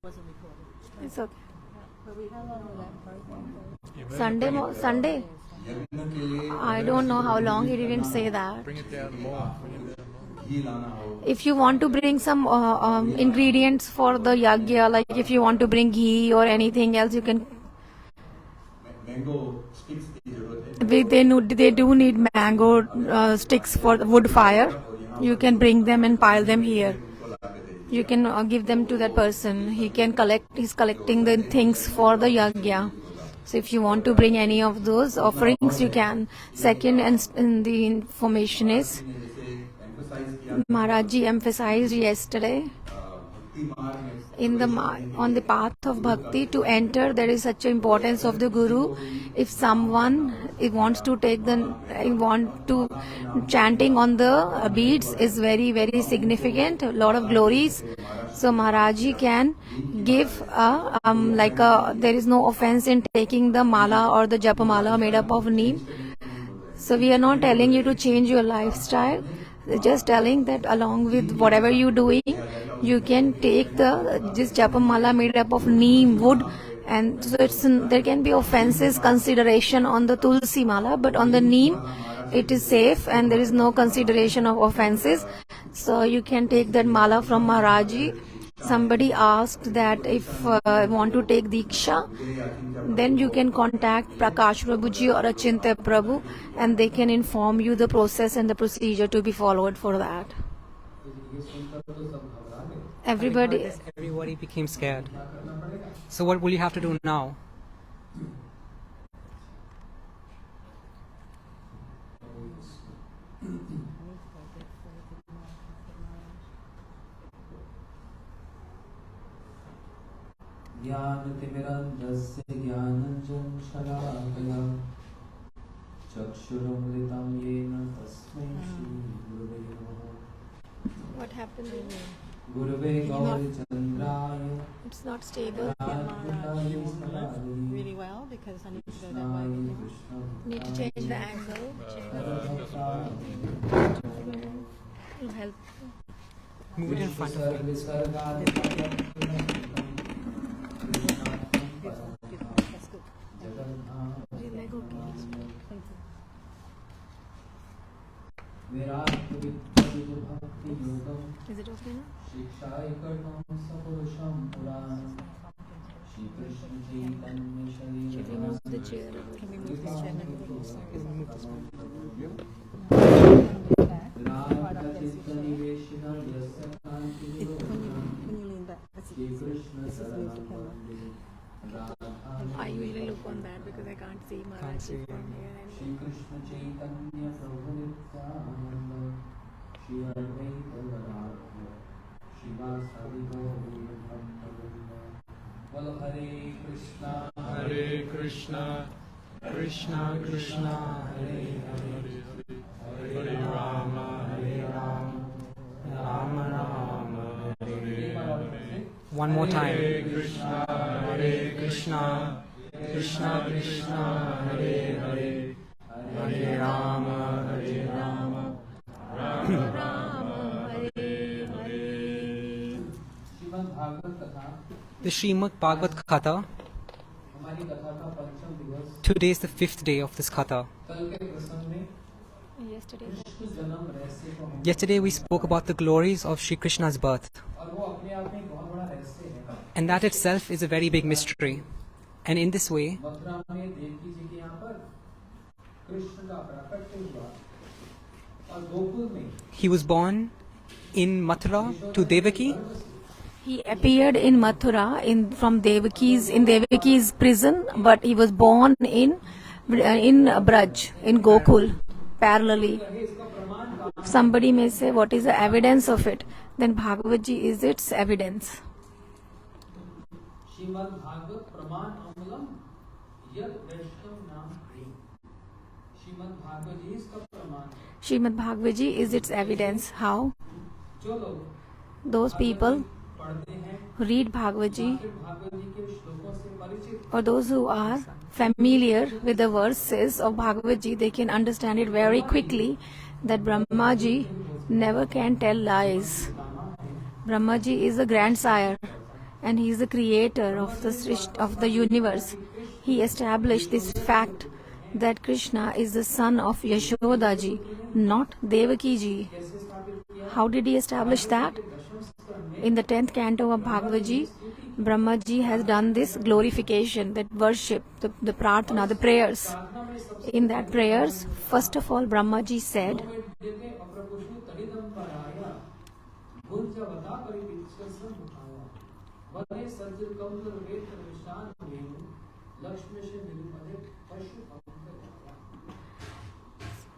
It's okay. Sunday? I don't know how long he didn't say that. Bring it down more. If you want to bring some ingredients for the yagya, like if you want to bring ghee or anything else, you can. Mango sticks They do need mango sticks for the wood fire. You can bring them and pile them here. You can give them to that person. He's collecting the things for the yagya. So if you want to bring any of those offerings, you can. Second, and the information is, Maharaj ji emphasized yesterday, on the path of bhakti, to enter, there is such an importance of the guru. If someone wants to chanting on the beads is very, very significant, a lot of glories. So Maharaj ji can give there is no offense in taking the mala or the japa mala made up of neem. So we are not telling you to change your lifestyle, just telling that along with whatever you're doing, you can take this japa mala made up of neem wood, and so there can be offenses consideration on the tulsi mala, but on the neem it is safe and there is no consideration of offenses. So you can take that mala from Maharaj ji. Somebody asked that if want to take Diksha, then you can contact Prakash Prabhu ji or Achintya Prabhu, and they can inform you the process and the procedure to be followed for that. Everybody became scared. So what will you have to do now? ज्ञानतिमिरन्धस्य ज्ञानञ्जनशलाकया चक्षुरुन्मिलितं येन तस्मै श्रीगुरवे नमः. What happened? गुरवे गौरचन्द्राय. It's not stable. Really well because I need to go that way. Need to change the angle. It'll help. Move it in front of me. Is it okay now? Should we move the chair? Can we move this chair? Can we move this one? When you lean back, this is move the camera. I usually look on that because I can't see Maharaj see from here. Hare Krishna, Krishna Krishna, Hare Hare, Hare Rama, Rama Rama, Hare Hare. One more time. Hare Krishna, Krishna Krishna, Hare Hare, Hare Rama, Rama Rama, Hare Hare. The Srimad-bhagavata-sapta. Today is the 5th day of this katha. Yesterday we spoke about the glories of Sri Krishna's birth. And that itself is a very big mystery. And in this way, he was born in Mathura to Devaki. He appeared in Mathura from Devaki's prison, but he was born in Braj, in Gokul, parallelly. Somebody may say, what is the evidence of it? Then Bhagavat ji is its evidence. Srimad Bhagavad ji is its evidence. How? Those people who read Bhagavad ji, or those who are familiar with the verses of Bhagavad ji, they can understand it very quickly that Brahma ji never can tell lies. Brahma ji is the grandsire. and he is the creator of the universe. He established this fact that Krishna is the son of Yashoda ji, not Devaki ji. How did he establish that? In the 10th canto of Bhagavad Gita, Brahma ji has done this glorification, that worship, the prarthana, the prayers. In that prayers, first of all, Brahma ji said,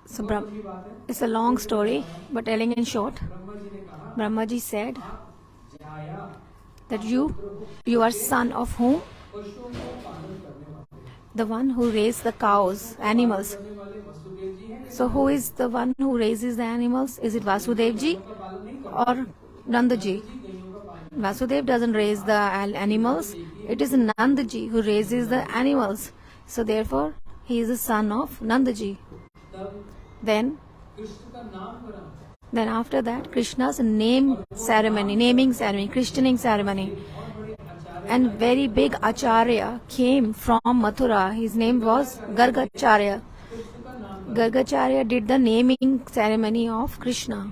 so it's a long story, but telling in short, Brahma ji said that you are son of whom? The one who raised the cows, animals. So who is the one who raises the animals? Is it Vasudev ji or Nanda ji? Vasudev doesn't raise the animals. It is Nanda ji who raises the animals. So therefore, he is the son of Nanda ji. Then after that, Krishna's naming ceremony, christening ceremony. And very big Acharya came from Mathura. His name was Gargacharya. Gargacharya did the naming ceremony of Krishna.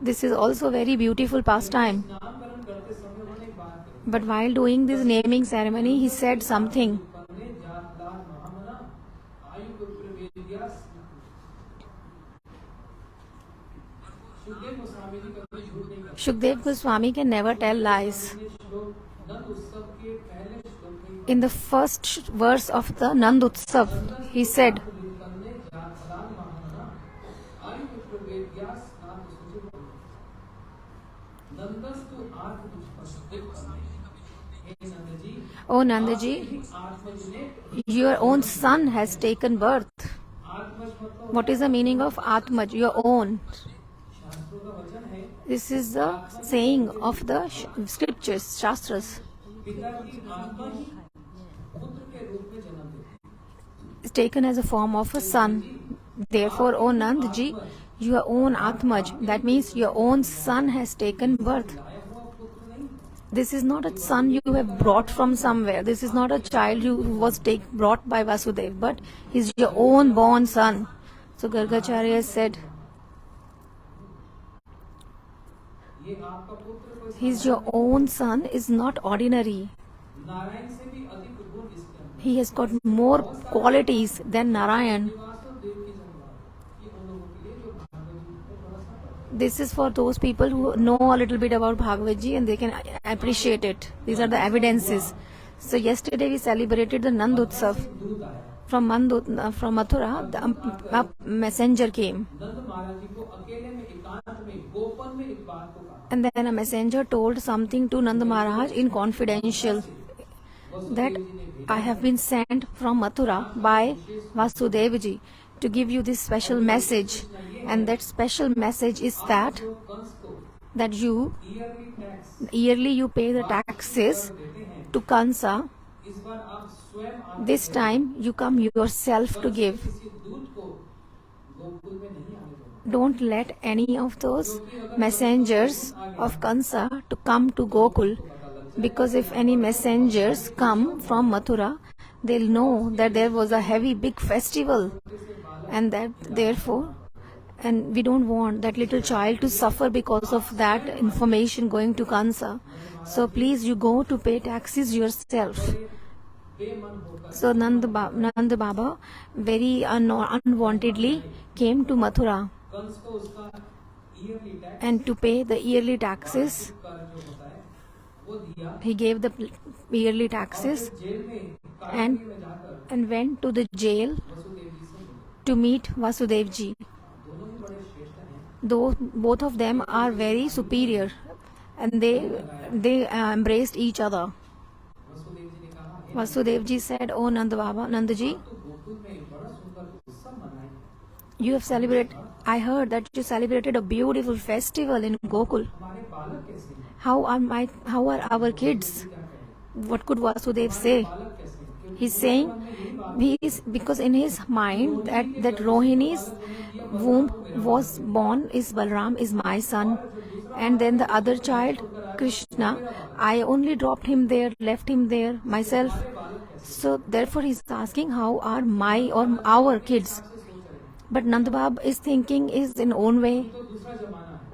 This is also very beautiful pastime. But while doing this naming ceremony, he said something. Shukdev Goswami can never tell lies. In the first verse of the Nand Utsav, he said, "O Nandaji, your own son has taken birth." What is the meaning of Atmaj? Your own. This is the saying of the scriptures, Shastras. It's taken as a form of a son. Therefore, O Nandji, your own Atmaj, that means your own son has taken birth. This is not a son you have brought from somewhere. This is not a child who was brought by Vasudev, but he's your own born son. So Gargacharya said, he's your own son is not ordinary. He has got more qualities than Narayan. This is for those people who know a little bit about Bhagavad Gita and they can appreciate it. These are the evidences. So yesterday we celebrated the Nand Utsav. From Mathura, a messenger came. And then a messenger told something to Nanda Maharaj in confidential, that I have been sent from Mathura by Vasudev ji to give you this special message. And that special message is that you yearly you pay the taxes to Kansa. This time you come yourself to give. Don't let any of those messengers of Kansa to come to Gokul, because if any messengers come from Mathura, they'll know that there was a heavy big festival, and that therefore, and we don't want that little child to suffer because of that information going to Kansa. So please, you go to pay taxes yourself. So Nanda Baba very unwantedly came to Mathura and to pay the yearly taxes. He gave the yearly taxes and went to the jail to meet Vasudev ji. Though both of them are very superior, and they embraced each other. Vasudev ji said, "Oh Nanda ji, you have celebrated. I heard that you celebrated a beautiful festival in Gokul. How are our kids?" What could Vasudev say? He's saying, because in his mind that Rohini's womb was born is Balram, is my son, and then the other child Krishna. I only dropped him there, left him there myself. So therefore he's asking how are my or our kids. But Nand Baba is thinking is in own way,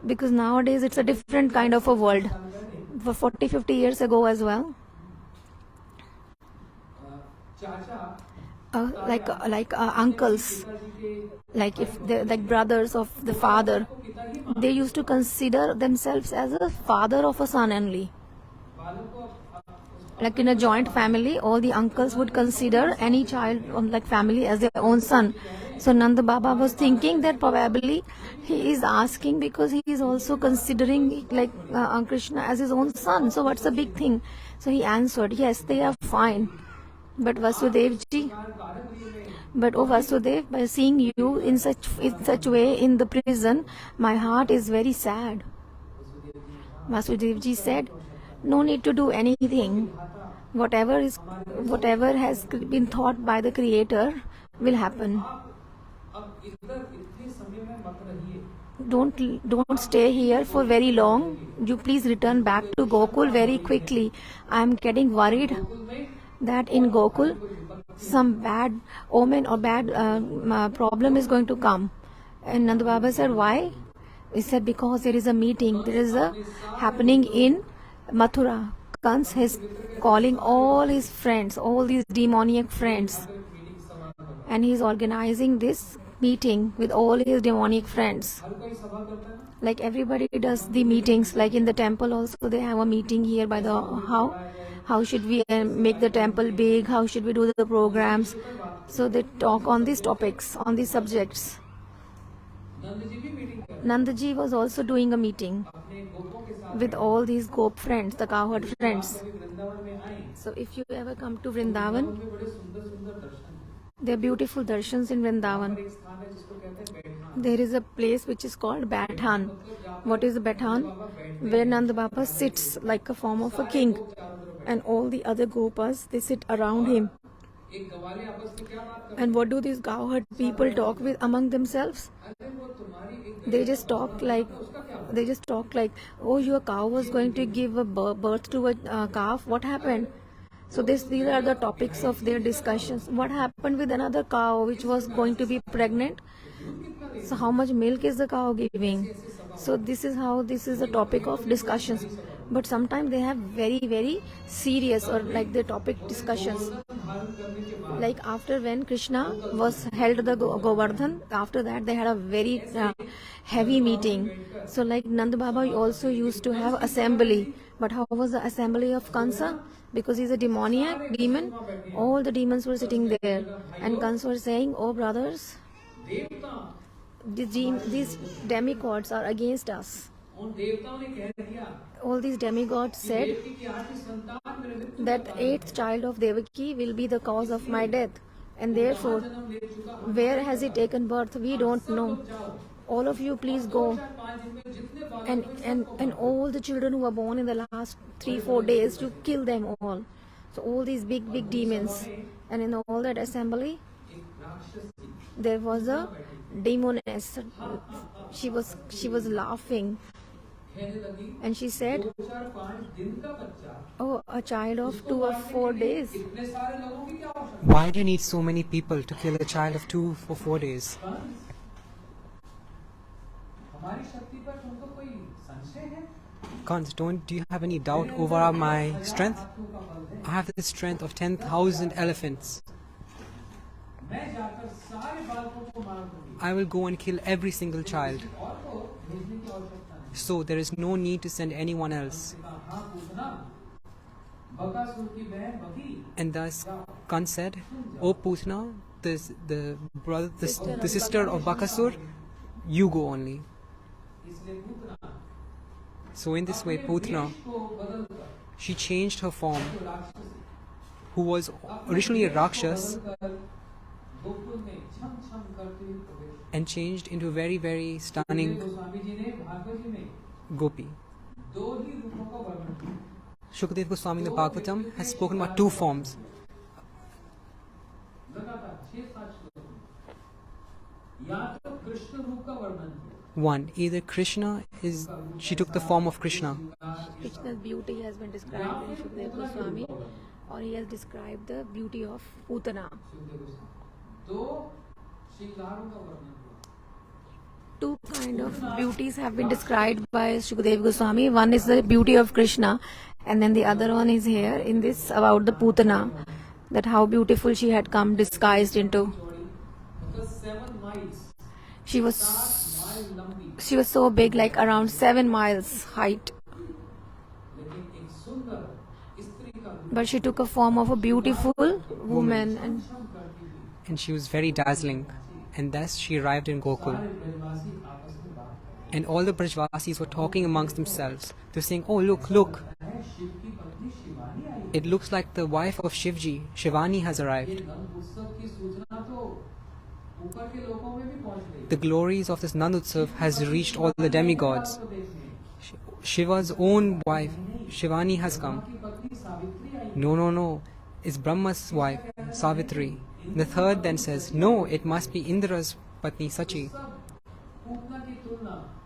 because nowadays it's a different kind of a world. For 40-50 years ago as well, like uncles, like if they're like brothers of the father, they used to consider themselves as a father of a son only. Like in a joint family, all the uncles would consider any child like family as their own son. So Nanda Baba was thinking that probably he is asking because he is also considering like Krishna as his own son. So what's the big thing? So he answered, yes, they are fine. But Vasudevji, but oh Vasudev, by seeing you in such way in the prison, my heart is very sad. Vasudevji said, no need to do anything. Whatever has been thought by the Creator will happen. Don't stay here for very long. You please return back to Gokul very quickly. I am getting worried that in Gokul some bad omen or bad problem is going to come. And Nanda Baba said, why? He said, because there is a meeting. There is a happening in Mathura. Kans is calling all his friends, all these demoniac friends, and he is organizing this meeting with all his demonic friends. Like everybody does the meetings, like in the temple also they have a meeting here by the how should we make the temple big, how should we do the programs. So they talk on these topics, on these subjects. Nandaji was also doing a meeting with all these gop friends, the cowherd friends. So if you ever come to Vrindavan, there are beautiful darshans in Vrindavan. There is a place which is called Baithan. What is a Baithan? Where Nanda Baba sits like a form of a king, and all the other gopas, they sit around him. And what do these cowherd people talk with among themselves? They just talk like, oh, your cow was going to give a birth to a calf. What happened? So these are the topics of their discussions. What happened with another cow which was going to be pregnant? So how much milk is the cow giving? So this is a topic of discussions. But sometimes they have very, very serious or like the topic discussions. Like after when Krishna was held the Govardhan, after that they had a very heavy meeting. So like Nanda Baba also used to have assembly. But how was the assembly of Kansa? Because he's a demoniac demon, all the demons were sitting there. And Kansa was saying, oh brothers, these demigods are against us. All these demigods said that the 8th child of Devaki will be the cause of my death, and therefore where has he taken birth? We don't know. All of you please go, and all the children who were born in the last 3-4 days, you kill them all. So all these big demons. And in all that assembly there was a demoness. She was laughing, and she said, oh, a child of 2 or 4 days. Why do you need so many people to kill a child of 2 for 4 days? Kant, do you have any doubt over my strength? I have the strength of 10,000 elephants. I will go and kill every single child. So there is no need to send anyone else. And thus Kant said, O Putna, the sister of Bakasur, you go only. So in this way, Putna, she changed her form, who was originally a Rakshas, and changed into a very, very stunning gopi. Shukdev Goswami in the Bhagavatam has spoken about 2 forms. One, either she took the form of Krishna, Krishna's beauty has been described in Shukadeva Goswami, or he has described the beauty of Putana. Two kind of beauties have been described by Shukadeva Goswami. One is the beauty of Krishna, and then the other one is here in this about the Putana, that how beautiful she had come disguised into. She was so big, like around 7 miles height. But she took a form of a beautiful woman, and she was very dazzling. And thus she arrived in Gokul. And all the Brajvasis were talking amongst themselves. They're saying, "Oh, look. It looks like the wife of Shivji, Shivani, has arrived." The glories of this Nand Utsav has reached all the demigods. Shiva's own wife, Shivani, has come. No. It's Brahma's wife, Savitri. The third then says, "No, it must be Indra's Patni, Sachi."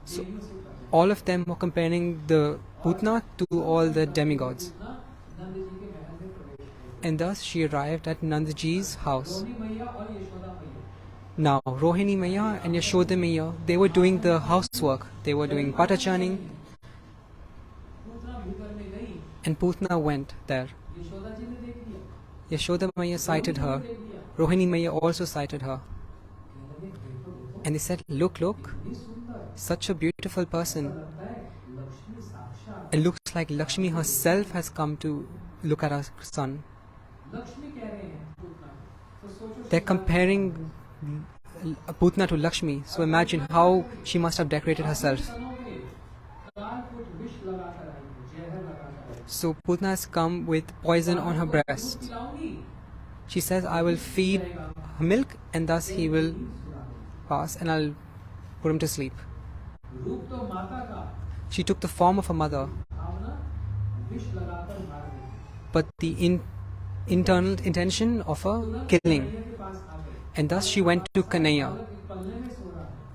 So all of them were comparing the Putna to all the demigods. And thus she arrived at Nandaji's house. Now, Rohini Maya and Yashoda Maya, they were doing the housework. They were doing butter churning. And Putna went there. Yashoda Maya sighted her. Rohini Maya also sighted her. And they said, look, such a beautiful person. It looks like Lakshmi herself has come to look at our son. They're comparing Putna to Lakshmi. So imagine how she must have decorated herself. So Putna has come with poison on her breast. She says, "I will feed her milk and thus he will pass and I'll put him to sleep." She took the form of a mother, but the internal intention of a killing. And thus she went to Kanaya.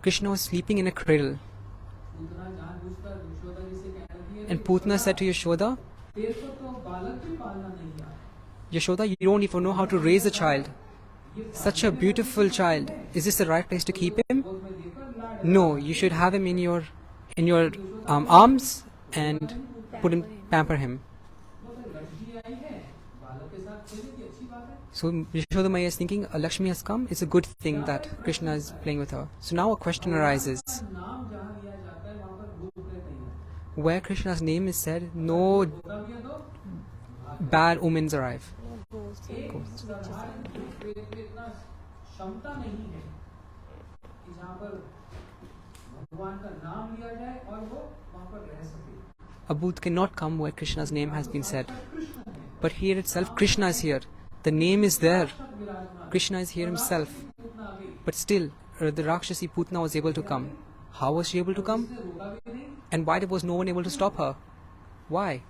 Krishna was sleeping in a cradle. And Putna said to Yashoda, "Yashoda, you don't even know how to raise a child. Such a beautiful child. Is this the right place to keep him? No, you should have him in your arms and pamper him." So Yashoda Maya is thinking, Lakshmi has come. It's a good thing that Krishna is playing with her. So now a question arises. Where Krishna's name is said, no bad omens arrive. A booth cannot come where Krishna's name has been said. But here itself, Krishna is here. The name is there. Krishna is here himself. But still, the Rakshasi Putna was able to come. How was she able to come? And why was no one able to stop her? Why?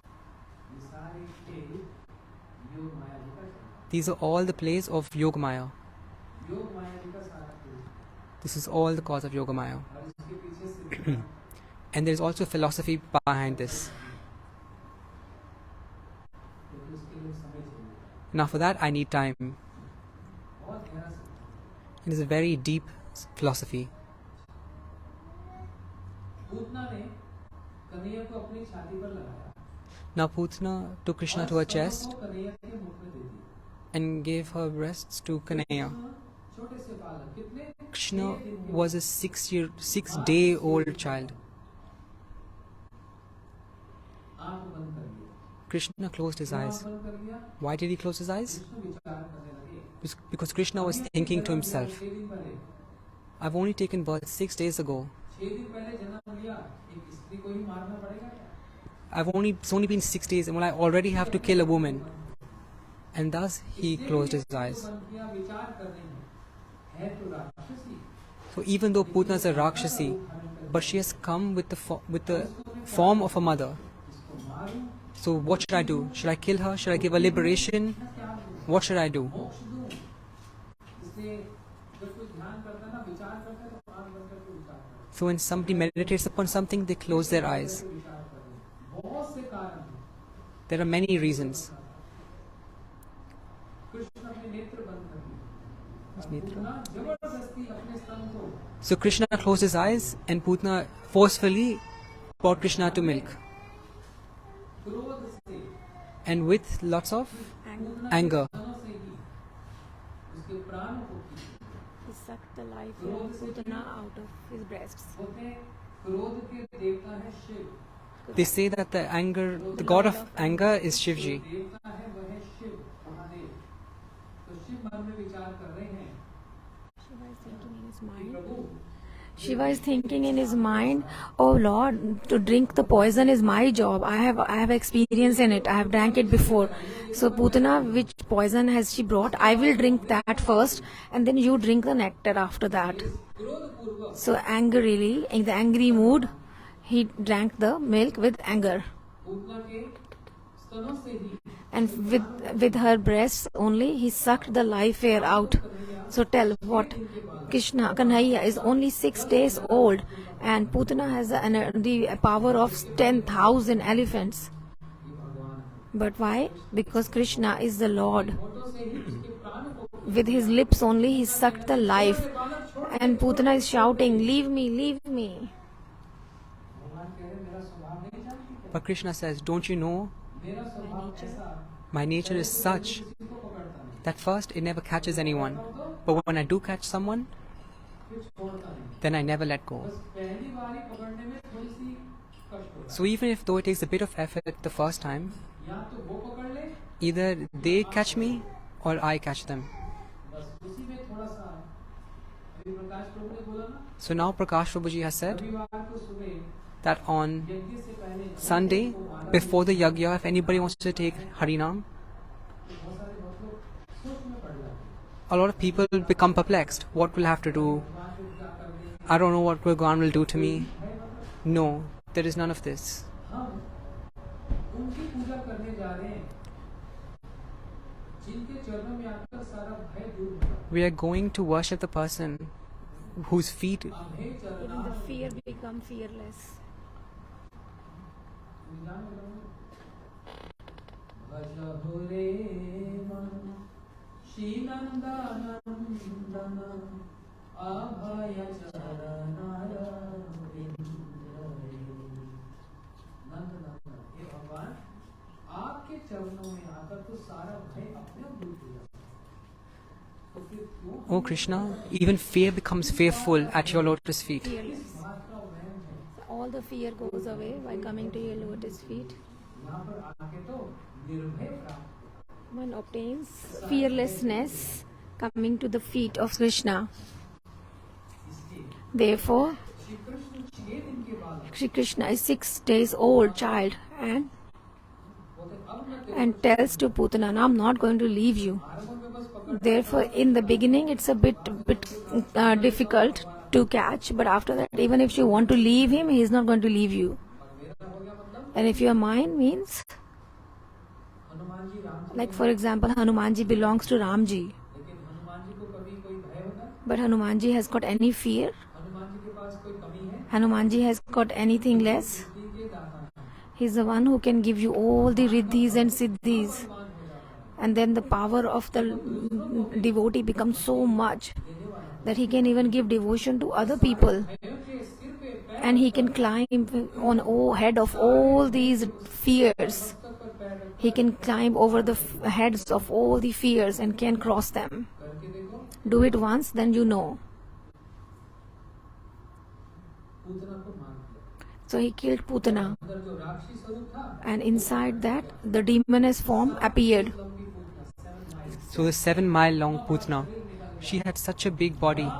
These are all the plays of Yogamaya. This is all the cause of Yogamaya. And there is also philosophy behind this. Now for that I need time. It is a very deep philosophy. Now Putna took Krishna to her chest and gave her breasts to Kanaya. Krishna was a 6-day-old child. Krishna closed his eyes. Why did he close his eyes? Because Krishna was thinking to himself, I've only taken birth 6 days ago. It's only been 6 days and I already have to kill a woman. And thus he closed his eyes. So even though Putna is a Rakshasi, but she has come with the form of a mother. So what should I do? Should I kill her? Should I give her liberation? What should I do? So when somebody meditates upon something, they close their eyes. There are many reasons. So Krishna closed his eyes and Putana forcefully brought Krishna to milk. And with lots of anger. He sucked the life of Putana out of his breasts. They say that the god of anger is Shivji. Shiva is thinking in his mind, oh Lord, to drink the poison is my job. I have experience in it. I have drank it before. So Putana, which poison has she brought? I will drink that first, and then you drink the nectar after that. So angrily, in the angry mood, he drank the milk with anger. And with her breasts only, he sucked the life air out. So tell what? Krishna, Kanhaiya is only 6 days old and Putana has the power of 10,000 elephants. But why? Because Krishna is the Lord. With his lips only he sucked the life and Putana is shouting, leave me, leave me. But Krishna says, don't you know? My nature is such that first it never catches anyone. But when I do catch someone, then I never let go. So even if though it takes a bit of effort the first time, either they catch me or I catch them. So now Prakash Prabhuji has said that on Sunday, before the yagya, if anybody wants to take Harinam, a lot of people become perplexed. What will I have to do? I don't know what Bhagavan will do to me. No, there is none of this. We are going to worship the person whose feet... Even the fear become fearless. Oh Krishna, even fear becomes fearful at your lotus feet. Fearless. All the fear goes away by coming to your lotus feet. One obtains fearlessness coming to the feet of Krishna. Therefore, Shri Krishna is 6 days old child and tells to Putana, I'm not going to leave you. Therefore, in the beginning, it's a bit difficult to catch, but after that, even if you want to leave him, he is not going to leave you. And if you are mine means, like for example, Hanumanji belongs to Ramji. But Hanumanji has got any fear? Hanumanji has got anything less? He's the one who can give you all the riddhis and siddhis. And then the power of the devotee becomes so much that he can even give devotion to other people. And he can climb on head of all these fears. He can climb over the heads of all the fears and can cross them. Do it once, then you know. So he killed Putana. And inside that, the demoness form appeared. So the 7-mile long Putana, she had such a big body.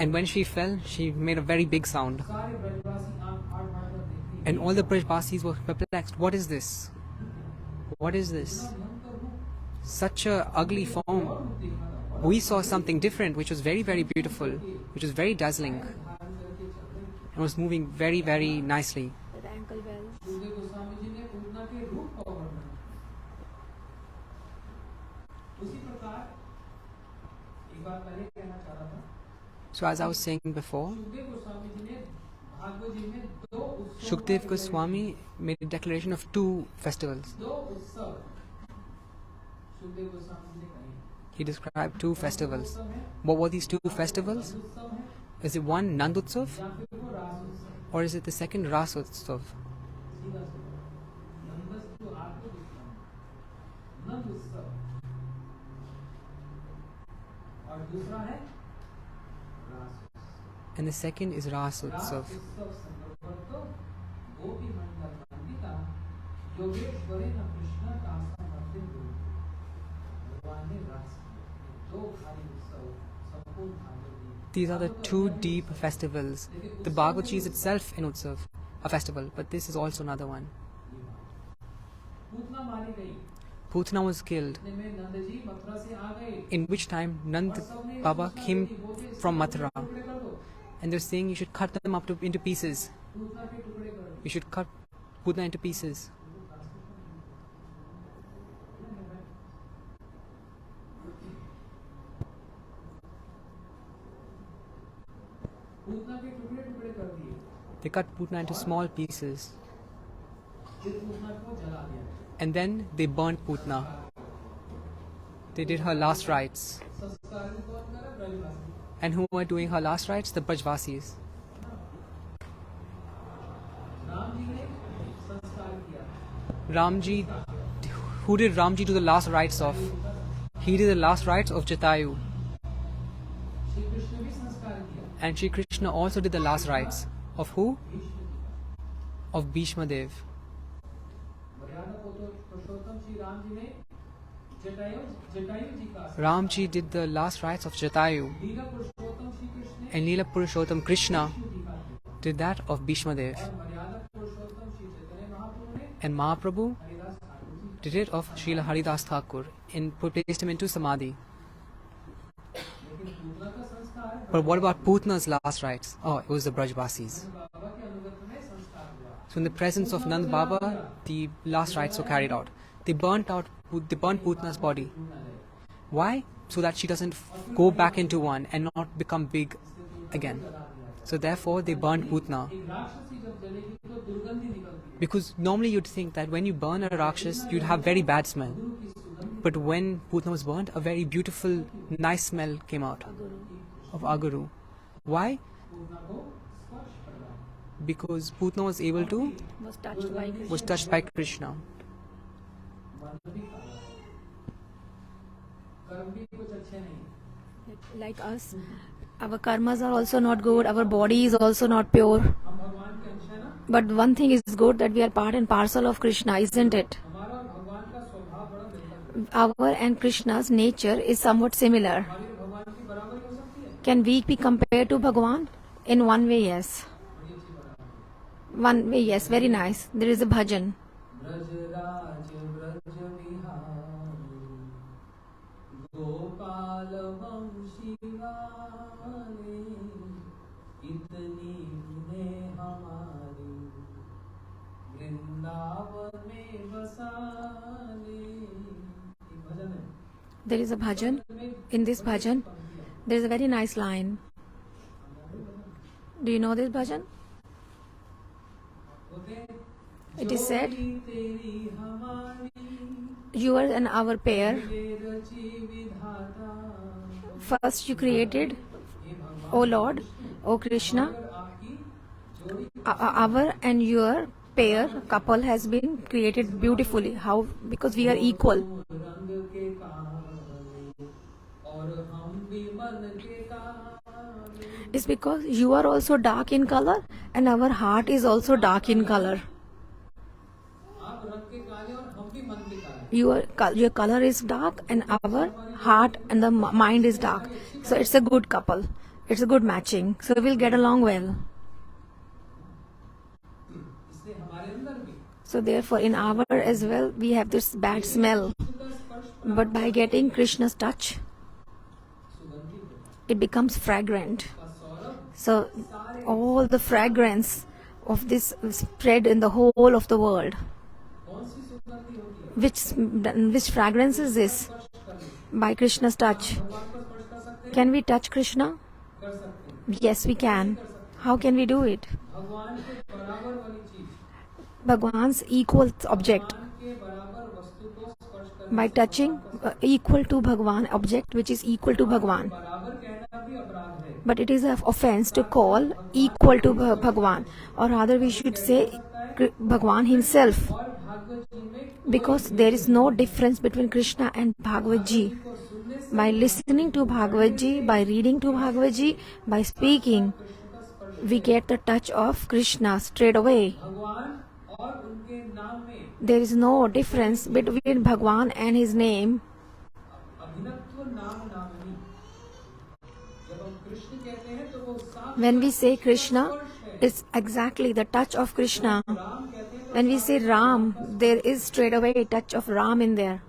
And when she fell, she made a very big sound. And all the Brajvasis were perplexed. What is this? What is this? Such a ugly form. We saw something different, which was very, very beautiful, which was very dazzling, and was moving very, very nicely. With ankle bells. So as I was saying before, Shukdev Goswami made a declaration of 2 festivals. He described 2 festivals. What were these 2 festivals? Is it one Nandutsav or is it the second Rasotsav? And the second is Rasotsav. These are the 2 deep festivals. The Bhagavat is itself an Utsav, a festival, but this is also another one. Putna was killed, in which time Nand Baba came from Mathura, and they're saying you should cut them up into pieces. You should cut Putna into pieces. They cut Putna into small pieces. And then they burnt Putna. They did her last rites. And who were doing her last rites? The BRAJAVASIS. Ramji, who did Ramji do the last rites of? He did the last rites of Jatayu. And Shri Krishna also did the last rites. Of who? Of Bhishma Dev. Ramji did the last rites of Jatayu. And Leela Purushottam Krishna did that of Bhishma Dev. And Mahaprabhu did it of Srila Haridas Thakur and placed him into Samadhi. But what about Putna's last rites? Oh, it was the Brajvasis. So in the presence of Nand Baba, the last rites were carried out. They burnt Putna's body. Why? So that she doesn't go back into one and not become big again. So therefore they burnt Putna. Because normally you'd think that when you burn a Rakshas, you'd have very bad smell. But when Putna was burnt, a very beautiful, nice smell came out of Aguru. Why? Because Putna was able to, was touched by Krishna. Like us, our karmas are also not good, our body is also not pure. But one thing is good, that we are part and parcel of Krishna, isn't it? Our and Krishna's nature is somewhat similar. Can we be compared to Bhagavan? In one way, yes. One way, yes. Very nice. There is a bhajan. There is a bhajan. In this bhajan, there is a very nice line. Do you know this bhajan? It is said, you are and our pair. First you created, O Lord, O Krishna, our and your pair, couple has been created beautifully. How? Because we are equal. It's because you are also dark in color and our heart is also dark in color. Your color is dark and our heart and the mind is dark. So it's a good couple. It's a good matching. So we'll get along well. So therefore in our as well we have this bad smell. But by getting Krishna's touch, it becomes fragrant. So all the fragrance of this spread in the whole of the world. Which fragrance is this? By Krishna's touch. Can we touch Krishna? Yes, we can. How can we do it? भगवान के बराबर वाली चीज, Bhagwan's equal object. भगवान के बराबर वस्तु को स्पर्श करना By touching equal to Bhagwan, object which is equal to Bhagwan. बराबर कहना भी अपराध है. But it is an offense to call equal to Bhagwan, or rather we should say Bhagwan himself, और भागवत जी में because there is no difference between Krishna and Bhagavad Ji. को सुनने से By listening to Bhagavad Ji, by reading to Bhagavad Ji, by speaking, we get the touch of Krishna straight away. भगवान और उनके नाम में There is no difference between Bhagwan and his name. अभिनत्व नाम नामनी. जब हम कृष्ण कहते हैं तो वो साफ When we say Krishna, it's exactly the touch of Krishna. Ram कहते हैं When we say Ram, there is straight away a touch of Ram in there.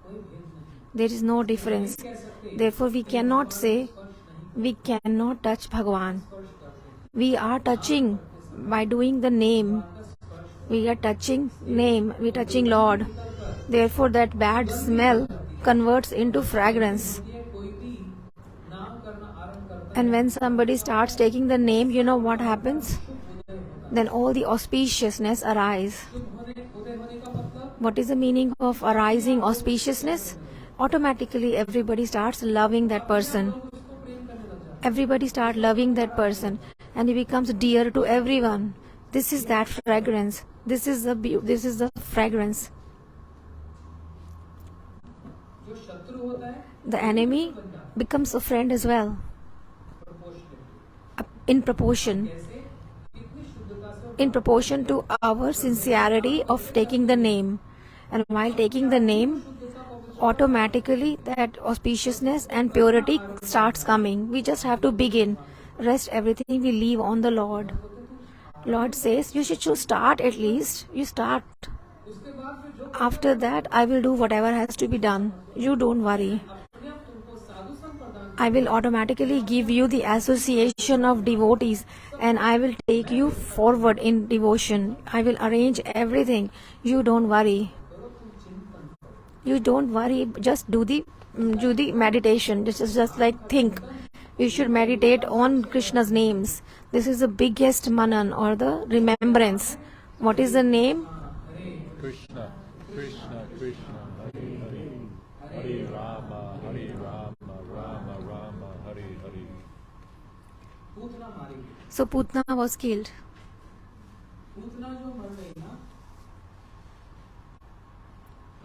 कोई भेद नहीं. There is no difference. कह सकते Therefore, we cannot say we cannot touch Bhagwan. We are touching by doing the name. We are touching name. We are touching Lord. Therefore, that bad smell converts into fragrance. ये कोई भी नाम करना आरंभ करता And when somebody starts taking the name, you know what happens? Then all the auspiciousness arise. उदय होने का मतलब What is the meaning of arising auspiciousness? Automatically everybody starts loving that person. उसको प्रेम करने लग जाता Everybody start loving that person and he becomes dear to everyone. This is that fragrance. This is the fragrance. है. जो शत्रु होता है The enemy becomes a friend as well, in proportion. जैसे इतनी शुद्धता से In proportion to our sincerity of taking the name. And while taking the name, automatically that auspiciousness and purity starts coming. We just have to begin. Rest everything we leave on the Lord. Lord says, you should start at least. You start. उसके बाद फिर जो After that, I will do whatever has to be done. You don't worry. अपने आप तुमको साधु संग प्रदान I will automatically give you the association of devotees and I will take you forward in devotion. I will arrange everything. You don't worry. You don't worry. Just do the meditation. Just like think. You should meditate on Krishna's names. This is the biggest manan or the remembrance. What is the name? Krishna, Krishna, Krishna, Hare Hare, Hare Rama, Hare Rama, Rama Rama, Hare Hare. Putana मारेंगे. So Putna was killed. Putana जो मर गई ना,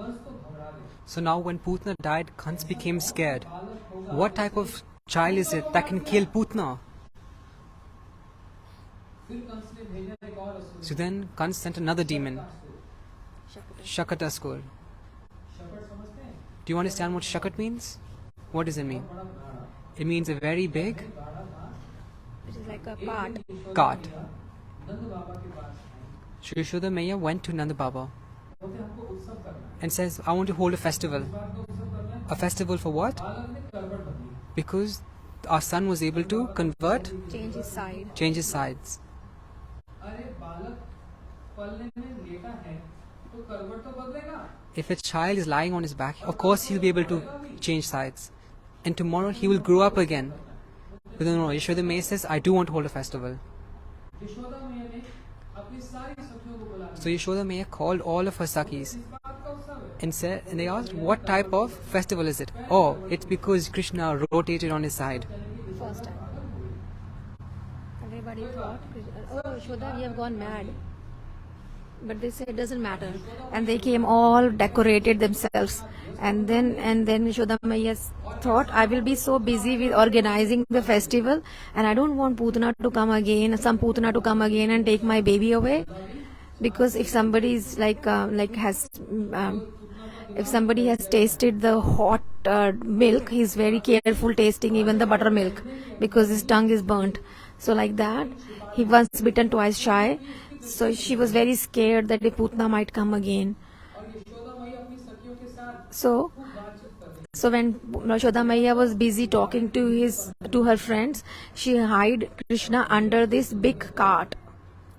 कंस तो घबरा गए. So now when Putna died, Kans became scared. What type of child is it that can kill Putna? फिर कंस ने भेजा एक और असुर. So then Kans sent another demon, Shakataskur. शपथ समझते हैं? Do you understand what Shakat means? What does it mean? बड़ा गाढ़ा. It means a very big गाढ़ा था. It is like a part. cart. नंद बाबा के पास आए. Shri Yashoda Maiya went to Nanda Baba बोलते हमको उत्सव करना है. and says, I want to hold a festival. इस बात को उत्सव करना है. A festival for what? बालक ने करवट बदली. Because our son was able to convert, Change his side. change his sides. अरे बालक पलने में लेटा है तो करवट तो बदलेगा. If a child is lying on his back, of course he'll be able to change sides. And tomorrow he will grow up again. But no, Yashoda Maiya says, I do want to hold a festival. Yashoda मैया ने अपनी सारी सखियों को बुलाया. So Yashoda Maiya called all of her Sakis इस बात का उत्सव है. and they asked, what type of festival is it? Oh, it's because Krishna rotated on his side. First time. Everybody thought, oh, Yashoda, we have gone mad. But they said it doesn't matter. And they came all decorated themselves. And then Yashoda Maiya thought, I will be so busy with organizing the festival and I don't want Putana to come again, some Putana to come again and take my baby away. Because if somebody is if somebody has tasted the hot milk, he's very careful tasting even the buttermilk because his tongue is burnt. So like that, he once bitten, twice shy. So she was very scared that the Putna might come again. और यशोदा मैया अपनी सखियों के साथ So बातचीत कर रही. So when Yashoda Maiya was busy talking to her friends, she hid Krishna under this big cart.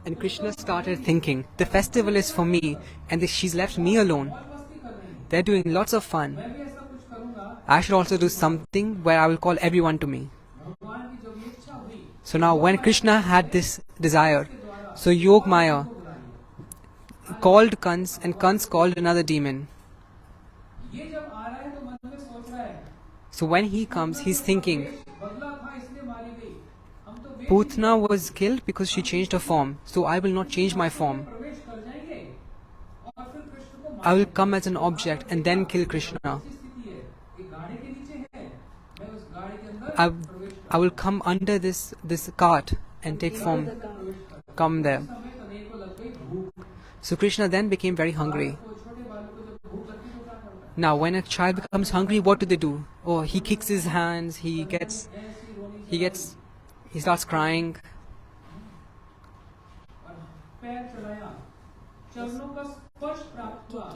And Krishna started thinking, the festival is for me and she's left me alone. मस्ती कर रही है. They're doing lots of fun. मैं भी ऐसा कुछ करूंगा. I should also do something where I will call everyone to me. भगवान की जब ये इच्छा हुई So now when Krishna had this desire, so Yogmaya called Kans and Kans called another demon. ये जब आ रहा है तो मन में सोच रहा है So when he comes, he's thinking, बदला था इसलिए मारी गई हम तो वेश Putna was killed because she changed her form, so I will not change my form. प्रवेश कर जाएंगे और फिर कृष्ण को I will come as an object and then kill Krishna. मारने की स्थिति है ये गाड़ी के नीचे है मैं उस गाड़ी के अंदर I, प्रवेश I will come under this cart and take form, come there. समय तने को लग गई भूख So Krishna then became very hungry. वो छोटे बालों को जब भूख लगती है तो क्या करता है Now when a child becomes hungry, what do? Oh, he kicks his hands, he starts crying. और पैर चढ़ाया चरणों का स्पर्श प्राप्त हुआ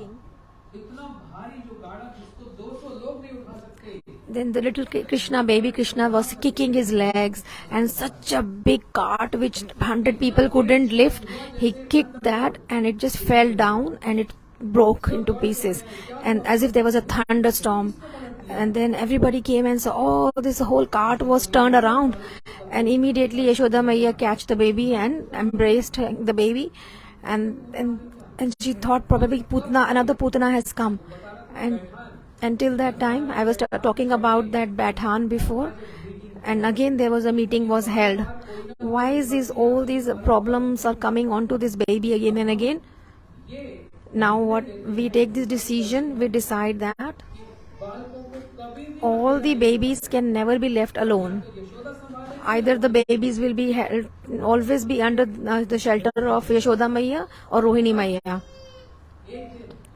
इतना भारी जो गाड़ा जिसको 200 लोग नहीं उठा सकते Then the little Krishna, baby Krishna, was kicking his legs, and such a big cart which 100 people couldn't lift, he kicked that and it just fell down and it broke into pieces, and as if there was a thunderstorm. And then everybody came and saw, oh, this whole cart was turned around, and immediately Yashoda Maiya catched the baby and embraced the baby, and she thought probably another Putana has come. And until that time, I was talking about that Bathan before, and again there was a meeting was held. Why is all these problems are coming onto this baby again and again? Now what we take this decision, we decide that all the babies can never be left alone. Either the babies will be held, always be under the shelter of Yashoda Maiya or Rohini Maiya.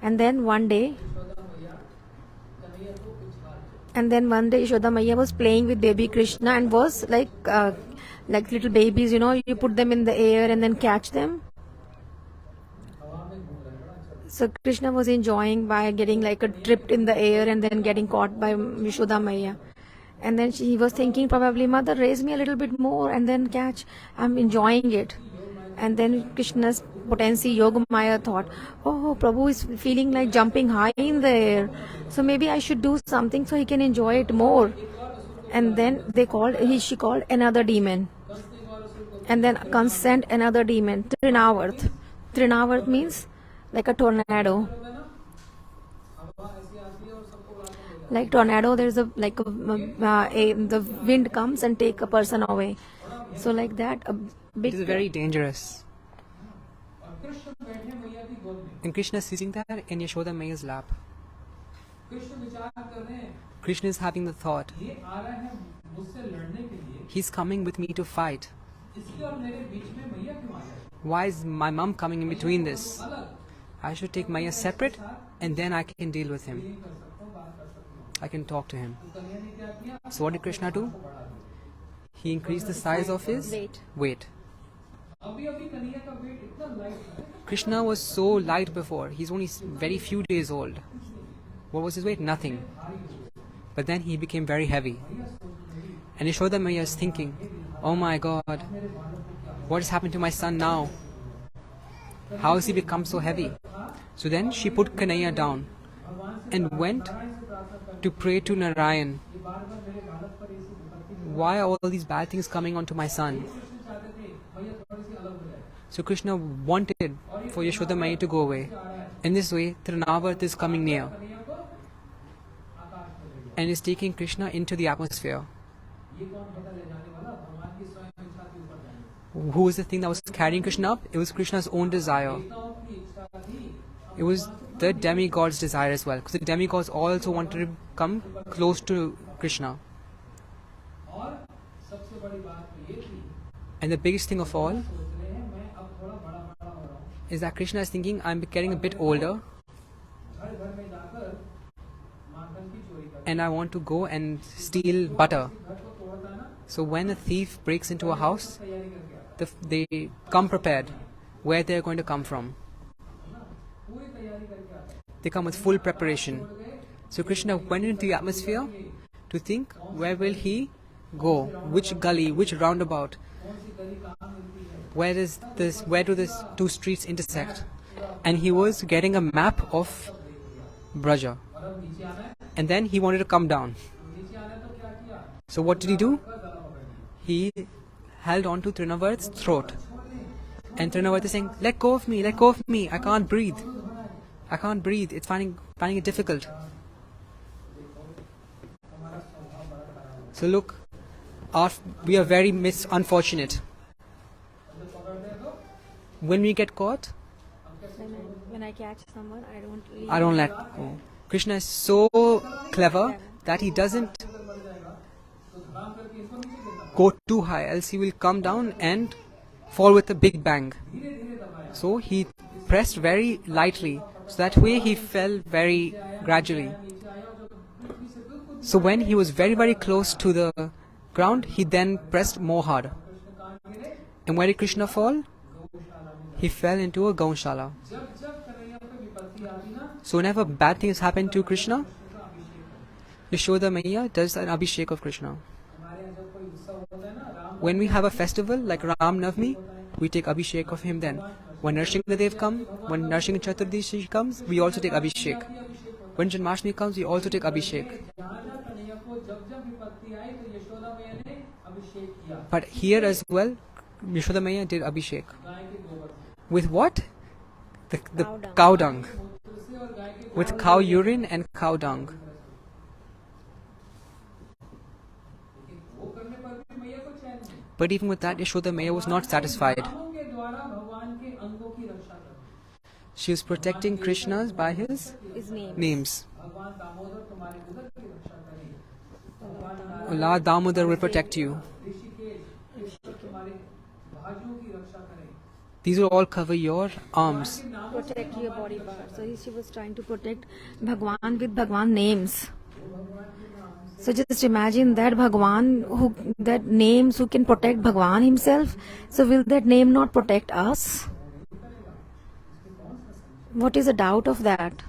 And then one day Yashoda Maiya was playing with baby Krishna and was like little babies, you put them in the air and then catch them. So Krishna was enjoying by getting like a tripped in the air and then getting caught by Yashoda Maiya. And then he was thinking probably, mother, raise me a little bit more and then catch. I'm enjoying it. And then Krishna's potency, Yogamaya, thought, oh, Prabhu is feeling like jumping high in the air. So maybe I should do something so he can enjoy it more. And then she called another demon. And then Kans sent another demon, Trinavarth. Trinavarth means like a tornado. Like tornado, there's the wind comes and take a person away. So like that, a big. It is very dangerous. And Krishna is sitting there in Yashoda Maiya's lap. Krishna is having the thought, he's coming with me to fight. Why is my mom coming in between this? I should take Maya separate and then I can deal with him. I can talk to him. So what did Krishna do? He increased the size of his weight. Krishna was so light before. He's only very few days old. What was his weight? Nothing. But then he became very heavy. And Yashoda Maiya is thinking, oh my God, what has happened to my son now? How has he become so heavy? So then she put Kanhaiya down and went to pray to Narayan. Why are all these bad things coming onto my son? So Krishna wanted for Yashoda Maiya to go away. In this way, Trinavarth is coming near and is taking Krishna into the atmosphere. Who was the thing that was carrying Krishna up? It was Krishna's own desire. It was the demigod's desire as well, because the demigods also wanted to come close to Krishna. And the biggest thing of all is that Krishna is thinking, I'm getting a bit older and I want to go and steal butter. So when a thief breaks into a house, they come prepared where they're going to come from. They come with full preparation. So Krishna went into the atmosphere to think, where will he go? Which gully, which roundabout? Where do these two streets intersect? And he was getting a map of Vraja. And then he wanted to come down. So what did he do? He held on to Trinavart's throat. And Trinavarta is saying, let go of me, I can't breathe. It's finding it difficult. So look, we are very unfortunate. When we get caught, When I catch someone, I don't let go. Krishna is so clever that he doesn't go too high, else he will come down and fall with a big bang. So he pressed very lightly, so that way he fell very gradually. So when he was very, very close to the ground, he then pressed more hard. And where did Krishna fall? He fell into a Gaushala. So whenever bad things happen to Krishna, Yashoda Maiya does an Abhishek of Krishna. When we have a festival like Ram Navami, we take Abhishek of him then. When Narsinghadev comes, when Narsingha Chaturdashi comes, we also take Abhishek. When Janmashtami comes, we also take Abhishek. But here as well, Yashoda Maiya did Abhishek. With what? The cow dung. With cow urine and cow dung. But even with that, Yashoda Maiya was not satisfied. She was protecting Krishna by his names. Allah Damodar will protect you. These will all cover your arms. protect your body parts. So she was trying to protect Bhagwan with Bhagwan names. So just imagine that that names who can protect Bhagwan himself. So will that name not protect us? What is the doubt of that?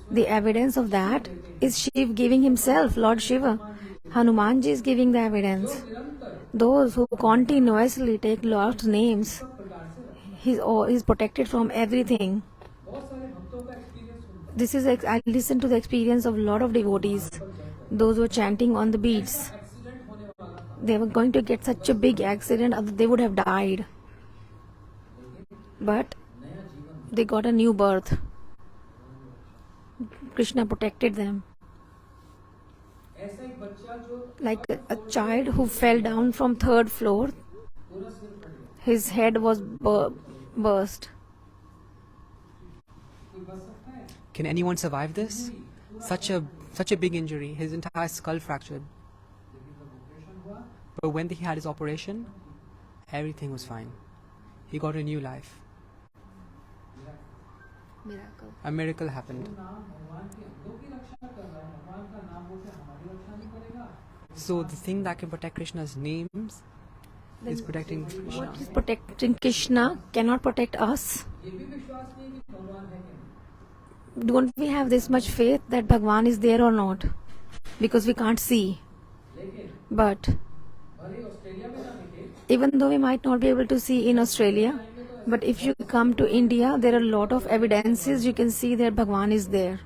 The evidence of that is Shiv giving himself, Lord Shiva. Hanumanji is giving the evidence. Those who continuously take Lord's names, he's protected from everything. I listen to the experience of a lot of devotees. Those who were chanting on the beats, they were going to get such a big accident, they would have died. But they got a new birth. Krishna protected them. Like a child who fell down from third floor, his head was burst. Can anyone survive this? Such a big injury, his entire skull fractured. But when he had his operation, everything was fine. He got a new life. Miracle. A miracle happened. So the thing that can protect Krishna's names is protecting Krishna. What is protecting Krishna cannot protect us. Don't we have this much faith that Bhagwan is there or not? Because we can't see. But even though we might not be able to see in Australia, but if you come to India, there are a lot of evidences you can see that Bhagwan is there.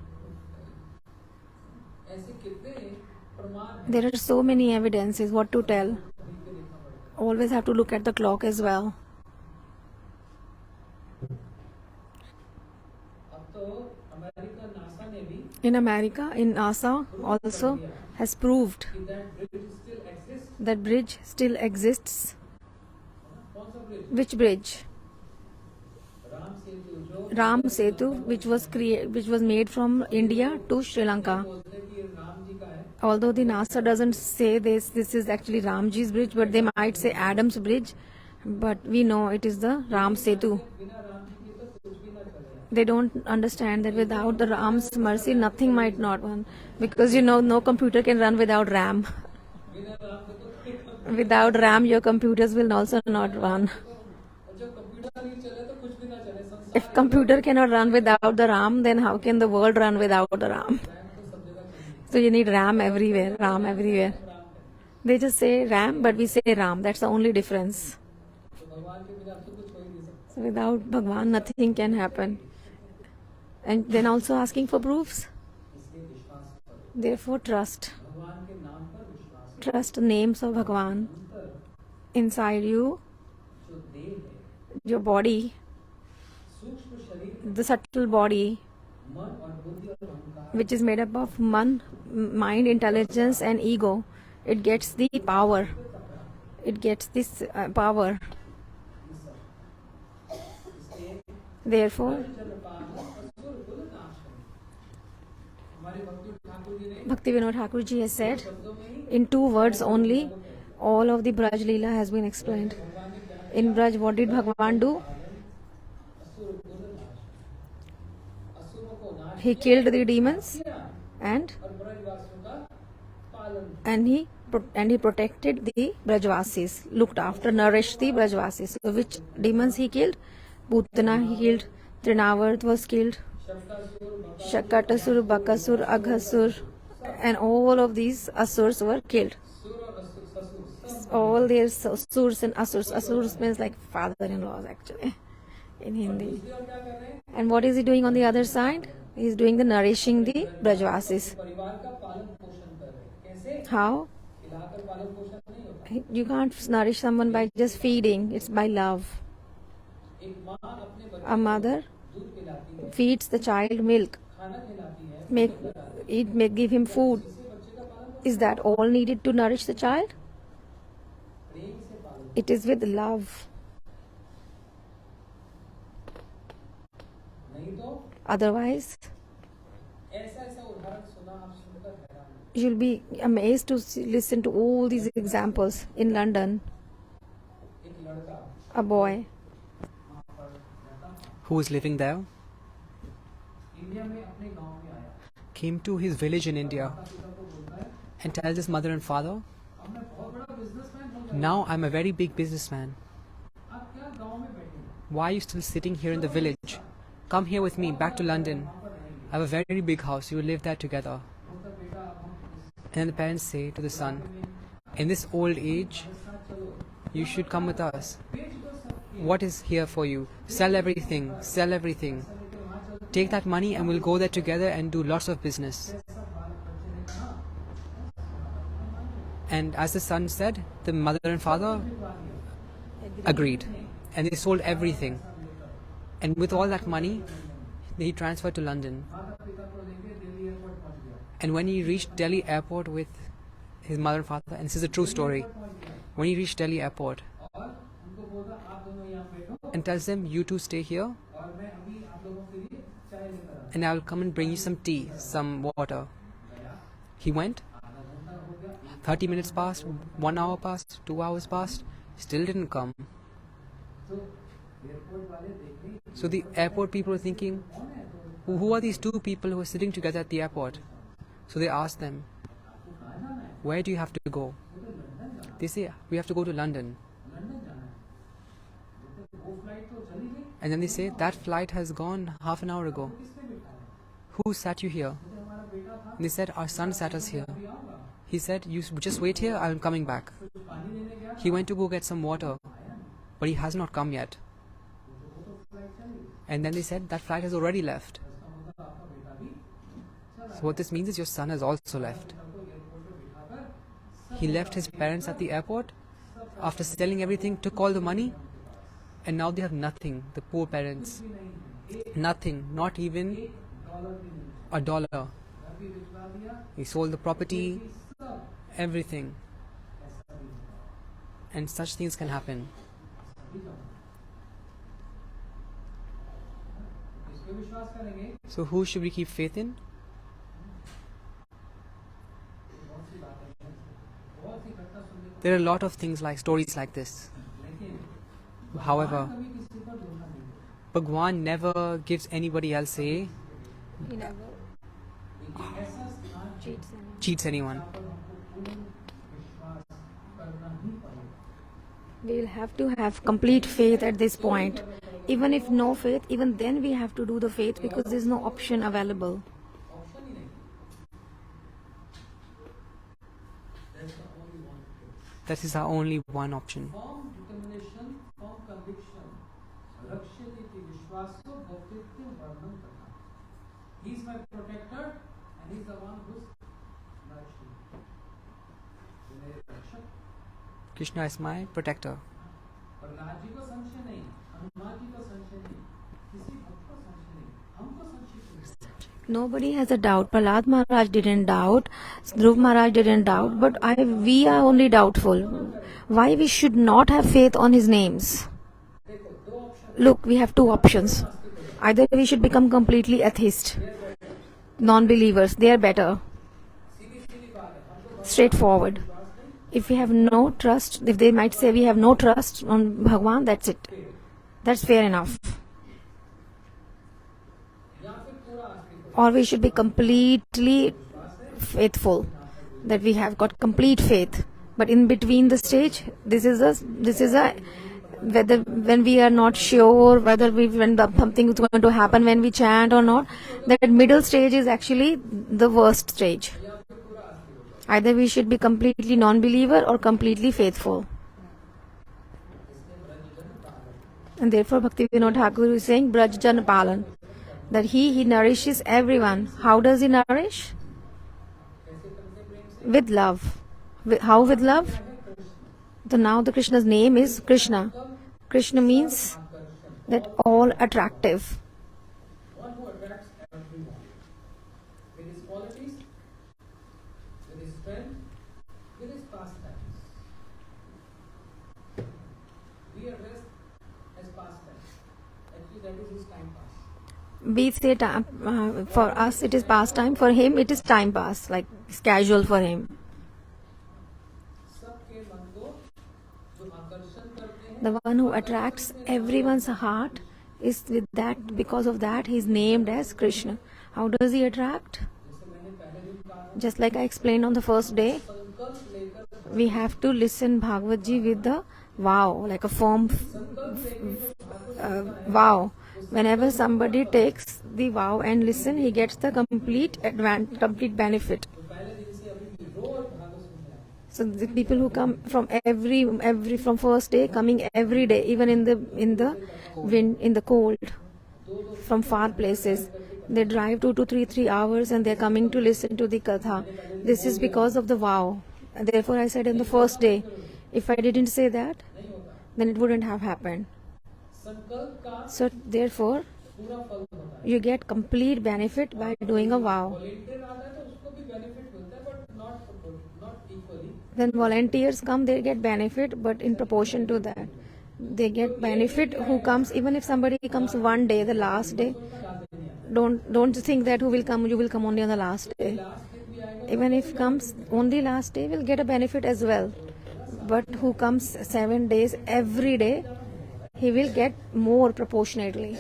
There are so many evidences, what to tell. Always have to look at the clock as well. In America, in NASA also has proved that bridge still exists. Which bridge? Ram Setu, which was made from India to Sri Lanka. Although the NASA doesn't say this is actually Ramji's bridge, but they might say Adam's bridge. But we know it is the Ram Setu. They don't understand that without the Ram's mercy, nothing might not run. Because no computer can run without RAM. Without RAM, your computers will also not run. If computer cannot run without the RAM, then how can the world run without the RAM? So you need RAM everywhere, RAM everywhere. They just say RAM, but we say RAM. That's the only difference. So without Bhagwan, nothing can happen. And then also asking for proofs. Therefore, trust. Trust the names of Bhagwan. inside you, जो देह है, your body, सूक्ष्म शरीर, the subtle body, मन और बुद्धि और अहंकार, which is made up of mind, intelligence, and ego, it gets the power. It gets this power. Therefore, हमारे भक्ति ठाकुर जी ने Bhaktivinoda Thakur ji has said, in 2 words only, all of the Braj Leela has been explained. In Braj, what did Bhagavan do? He killed the demons and और ब्रजवासियों का पालन, and he protected the Brajavasis, looked after, nourished the Brajavasis. So which demons he killed? Bhutana he killed, Trinavarth was killed, Shakatasur, Bakasur, Aghasur, and all of these asurs were killed. सुर और ससुर, All their surs and asurs. Asurs means like father-in-laws actually in Hindi. दूसरी ओर क्या कर रहे हैं? And what is he doing on the other side? He is doing the nourishing the Brajavasis. परिवार का पालन पोषण कर रहे हैं। कैसे? How? खिलाकर पालन पोषण नहीं होता। You can't nourish someone by just feeding. It's by love. एक माँ अपने बच्चे A mother को दूध पिलाती है, feeds the child milk, खाना खिलाती है, may give him food. इससे बच्चे का पालन Is that all needed to nourish the child? प्रेम से पालन। It is with love. नहीं तो Otherwise, ऐसा ऐसा उदाहरण सुना, आप सुनकर हैरान हो। you'll be amazed to listen to all these examples. In London, एक लड़का a boy वहाँ पर रहता था, who was living there India में अपने गांव में आया, came to his village in India पिता को बोलता है, and tells his mother and father, अब मैं बहुत बड़ा बिजनेसमैन हो गया, now I'm a very big businessman. आप क्या गांव में बैठे हैं? Why are you still sitting here in the village? Come here with me back to London. I have a very big house. You will live there together. बोलता बेटा अब हम And then the parents say to the son, in this old age, साथ चलो, you should come with us. बेच दो सब, What is here for you? Sell everything. Sell everything. Take that money and we'll go there together and do lots of business. ऐसा बाल बच्चे ने कहा, And as the son said, the mother and father agreed. And they sold everything. And with all that money, he transferred to London. माता पिता को लेके Delhi airport पहुंच गया, And when he reached Delhi airport with his mother and father, and this is a true story, when he reached Delhi airport और उनको बोला आप दोनों यहाँ बैठो and tells them, you two stay here और मैं अभी आप लोगों के लिए चाय लेकर आता and I will come and bring you some tea, some water. He went. 30 minutes passed, 1 hour passed, 2 hours passed, still didn't come. तो एयरपोर्ट वाले देख रहे So the airport people were thinking, who are these two people who are sitting together at the airport? So they asked them, where do you have to go? They say, we have to go to London. London जाना है, बोलते वो flight तो चली गई, And then they say, that flight has gone half an hour ago. किसने बिठाया? Who sat you here? बोलते हमारा बेटा था, And they said, our son sat us here. अभी आऊंगा, He said, you just wait here, I'm coming back. कुछ पानी लेने गया, He went to go get some water, but he has not come yet. वो तो फ्लाइट चली गई, And then they said, that flight has already left. इसका मतलब आपका बेटा भी चला So what this means is your son has also left. गया, तो एयरपोर्ट पे बिठाकर He left his parents at the airport after selling everything, took all the money, and now they have nothing, the poor parents. Nothing, not even dollar भी नहीं, a dollar. घर भी भिजवा दिया, He sold the property, सब everything. ऐसा भी होता है, And such things can happen. सभी का होता है। इस पे विश्वास करेंगे, So who should we keep faith in? बहुत सी बातें हैं, बहुत सी घटना सुनने को, There are a lot of things like stories like this. लेकिन However, कभी किसी पर धोखा नहीं देता। Bhagwan never gives anybody else a he never एक ऐसा स्थान है cheats anyone. cheats anyone. जहाँ पर हमको पूर्ण विश्वास करना ही पड़ेगा। We will have to have complete faith at this point. Even if no faith, even then we have to do the faith because there is no option available. Option ही नहीं, that's the only one place. That is our only one option. Firm determination, firm conviction, रक्षति विश्वासो भक्तित्व वर्णन करना। He is my protector and he is the one who's nourishing me. मेरे रक्षक Krishna is my protector. और राज जी को संशय नहीं, हनुमान जी को संशय नहीं, किसी भक्त को संशय नहीं, हमको संशय क्यों? Nobody has a doubt. Prahlad Maharaj didn't doubt. Dhruv Maharaj didn't doubt. But we are only doubtful. Why we should not have faith on his names? Look, we have two options. Either we should become completely atheist, non-believers. They are better. Straightforward. If we have no trust, if they might say we have no trust on Bhagwan, that's it. That's fair enough. Or we should be completely faithful, that we have got complete faith. But in between the stage, this is a whether when we are not sure whether when something is going to happen when we chant or not, that middle stage is actually the worst stage. Either we should be completely non-believer or completely faithful. And therefore Bhaktivinoda Thakur is saying Braj Jan Palan, that he nourishes everyone. How does he nourish? With love. How with love? So now the Krishna's name is Krishna. Krishna means that all attractive. One who attracts everyone with his qualities, with his strength, with his pastimes. We address as pastimes. Actually, that is his time pass. We say for us it is pastime, for him it is time pass, like it's casual for him. सबके मन को जो आकर्षण करते हैं, The one who attracts everyone's heart is with that, because of that he is named as Krishna. How does he attract? जैसे मैंने पहले दिन कहा, Just like I explained on the first day, संकल्प लेकर we have to listen Bhagavad Ji with the vow, like a firm vow. Whenever somebody takes the vow and listen, he gets the complete benefit. पहले दिन से अभी भी रोज भागवत सुन रहे हैं. So the people who come from from first day, coming every day, even in the wind, in the cold, from far places, they drive 2 to 3 hours and they are coming to listen to the katha. This is because of the vow. And therefore I said in the first day, if I didn't say that, then it wouldn't have happened. संकल्प का So therefore पूरा फल होता है. you get complete benefit by doing a vow. Volunteer आता है तो उसको भी बेनिफिट मिलता है, but not equally. When volunteers come, they get benefit, but in proportion to that. They get benefit who comes, even if somebody comes one day, the last day. Don't think that you will come only on the last day. Even if comes only last day, will get a benefit as well. But who comes 7 days every day, he will get more proportionately.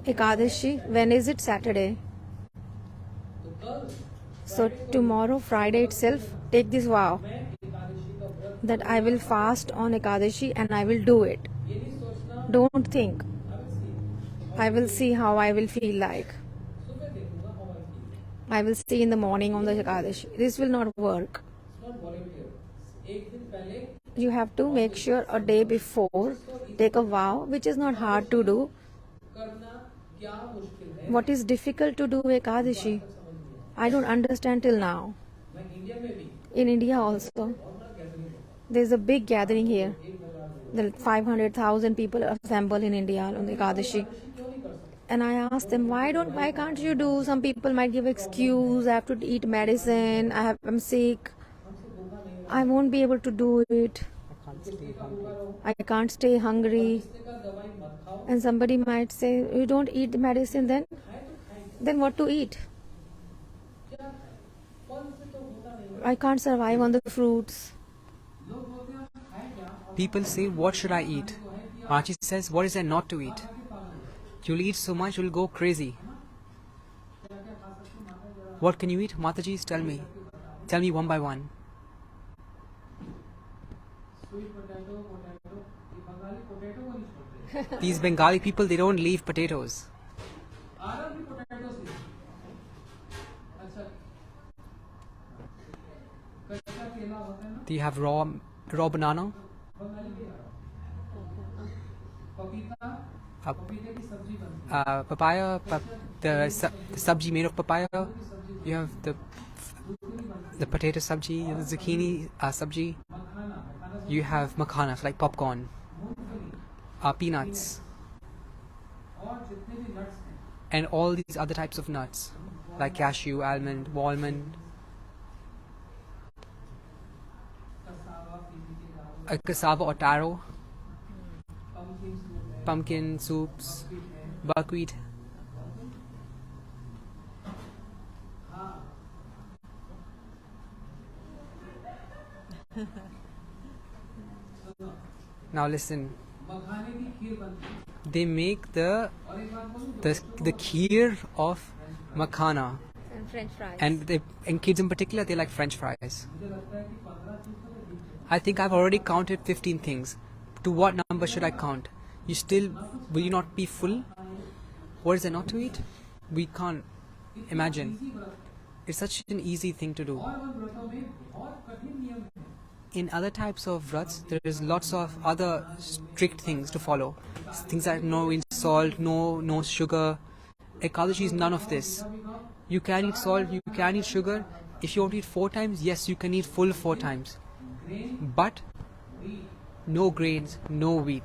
Ekadashi, when is it? Saturday. So tomorrow, Friday itself, take this vow that I will fast on Ekadashi and I will do it. Don't think. I will see how I will feel like. I will see in the morning on the Ekadashi. This will not work. Not volunteer. एक दिन पहले You have to make sure a day before, take a vow, which is not hard to do. करना क्या मुश्किल है. What is difficult to do Ekadashi? I don't understand till now. मैं India में भी In India also, बहुत बड़ा gathering होता है. there is a big gathering here. 1,000 The 500,000 people assemble in India on Ekadashi. क्यों नहीं कर सकते. And I asked them, why can't you do? Some people might give excuse, I have to eat medicine, I'm sick, I won't be able to do it, I can't stay hungry. इसने कहा दवाई मत खाओ. And somebody might say, you don't eat the medicine, then what to eat? क्या खाएं? फल से तो होता नहीं. I can't survive on the fruits. लोग बोलते हैं खाएं क्या, और People say, what should I eat? Maharaj says, what is there not to eat? You'll eat so much, you'll go crazy. What can you eat? Mataji, tell me. Tell me one by one. Sweet potato ये Bengali potato को नहीं छोड़ते. These Bengali people, they don't leave potatoes. आरब भी potato से. अच्छा, कच्चा केला होता है ना, Do you have raw banana? Bengali के पपीता, Uh, पपीते की सब्जी बनती है. papaya, the sabji made of papaya. You have the potato sabji, the zucchini sabji, makhana You have makhanas like popcorn, peanuts, और जितने भी nuts हैं, and all these other types of nuts like cashew, almond, walnut, cassava, पीली के दाल, cassava or taro, pumpkins होते हैं, pumpkin soups, buckwheat है, buckwheat. हाँ, सुनो, Now listen, मखाने की खीर बनती है, they make the और एक बात बोलूं, the kheer of makhana, And French fries. and kids in particular, they like French fries. मुझे लगता है कि 15 चीज तो मैं जीत गया। I think I've already counted 15 things. To what number should I count? You still, will you not be full? What is there not to eat? We can't imagine. इसी व्रत It's such an easy thing to do. और उन व्रतों में बहुत कठिन नियम है। In other types of vrats, there is lots of other strict things to follow. Things like no salt, no sugar. Ekadashi is none of this. You can eat salt, you can eat sugar. If you want to eat 4 times, yes, you can eat full 4 times. But no grains, no wheat.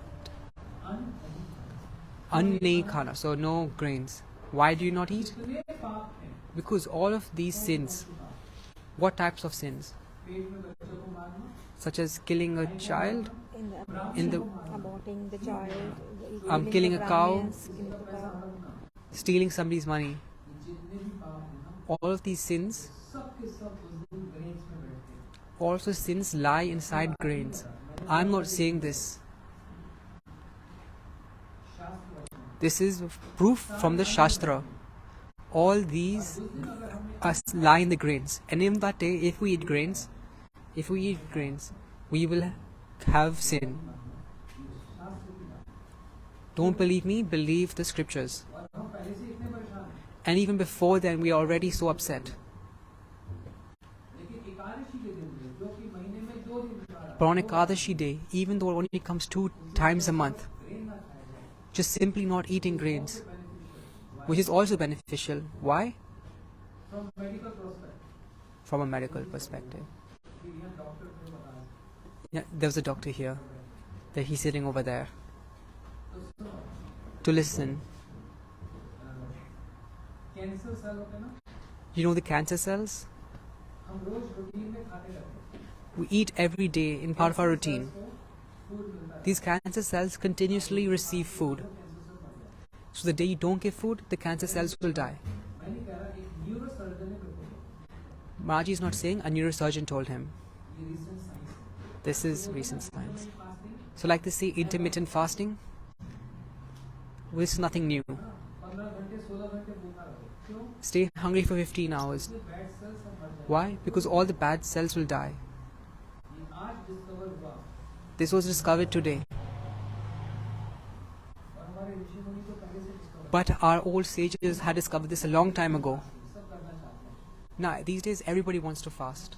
Ann nahi khana, so no grains. Why do you not eat? इतने पाप हैं, Because all of these sins, what types of sins? पेट में बच्चों को मारना, Such as killing a child, in the aborting the child, killing a cow, killing the cow. stealing somebody's money. जितने भी पाप हैं ना, All of these sins, सब के सब उस दिन ग्रेन्स में बैठते हैं। also sins lie inside grains. I'm not saying this. This is proof from the Shastra. All these lie in the grains. And in that day, if we eat grains, we will have sin. Don't believe me, believe the scriptures. और हम पहले से इतने परेशान हैं, And even before then, we are already so upset. लेकिन एकादशी के दिन में, जो कि महीने में 2 दिन का But on Ekadashi day, even though it only comes 2 times a month, grain ना खाया जाए, just simply not eating grains, which is also beneficial. Why? from medical prospect, From a medical perspective. कि यह डॉक्टर को बता दें। Yeah, there's a doctor here. That he's sitting over there तो सुनो, to listen. कैंसर सेल होते हैं ना, You know the cancer cells? हम रोज रूटीन में खाते रहते हैं, We eat every day in part of our routine. Food मिलता है, These cancer cells continuously receive food. So the day you don't give food, the cancer cells will die. मैं नहीं कह रहा, एक न्यूरोसर्जन ने मेरे को Maharaji is not saying, a neurosurgeon told him. ये रीसेंट साइंस है। This is recent science. Fasting So like they say, intermittent fasting, this is nothing new. 15 घंटे 16 घंटे भूखा रहो, क्यों? Stay hungry for 15 hours. ये बैड सेल्स सब मर जाएंगे। Why? Because all the bad cells will die. ये आज डिस्कवर हुआ, This was discovered today. और हमारे ऋषि मुनि तो पहले से discover But our old sages had discovered this a long time ago. सब करना चाहते हैं। Now, these days, everybody wants to fast.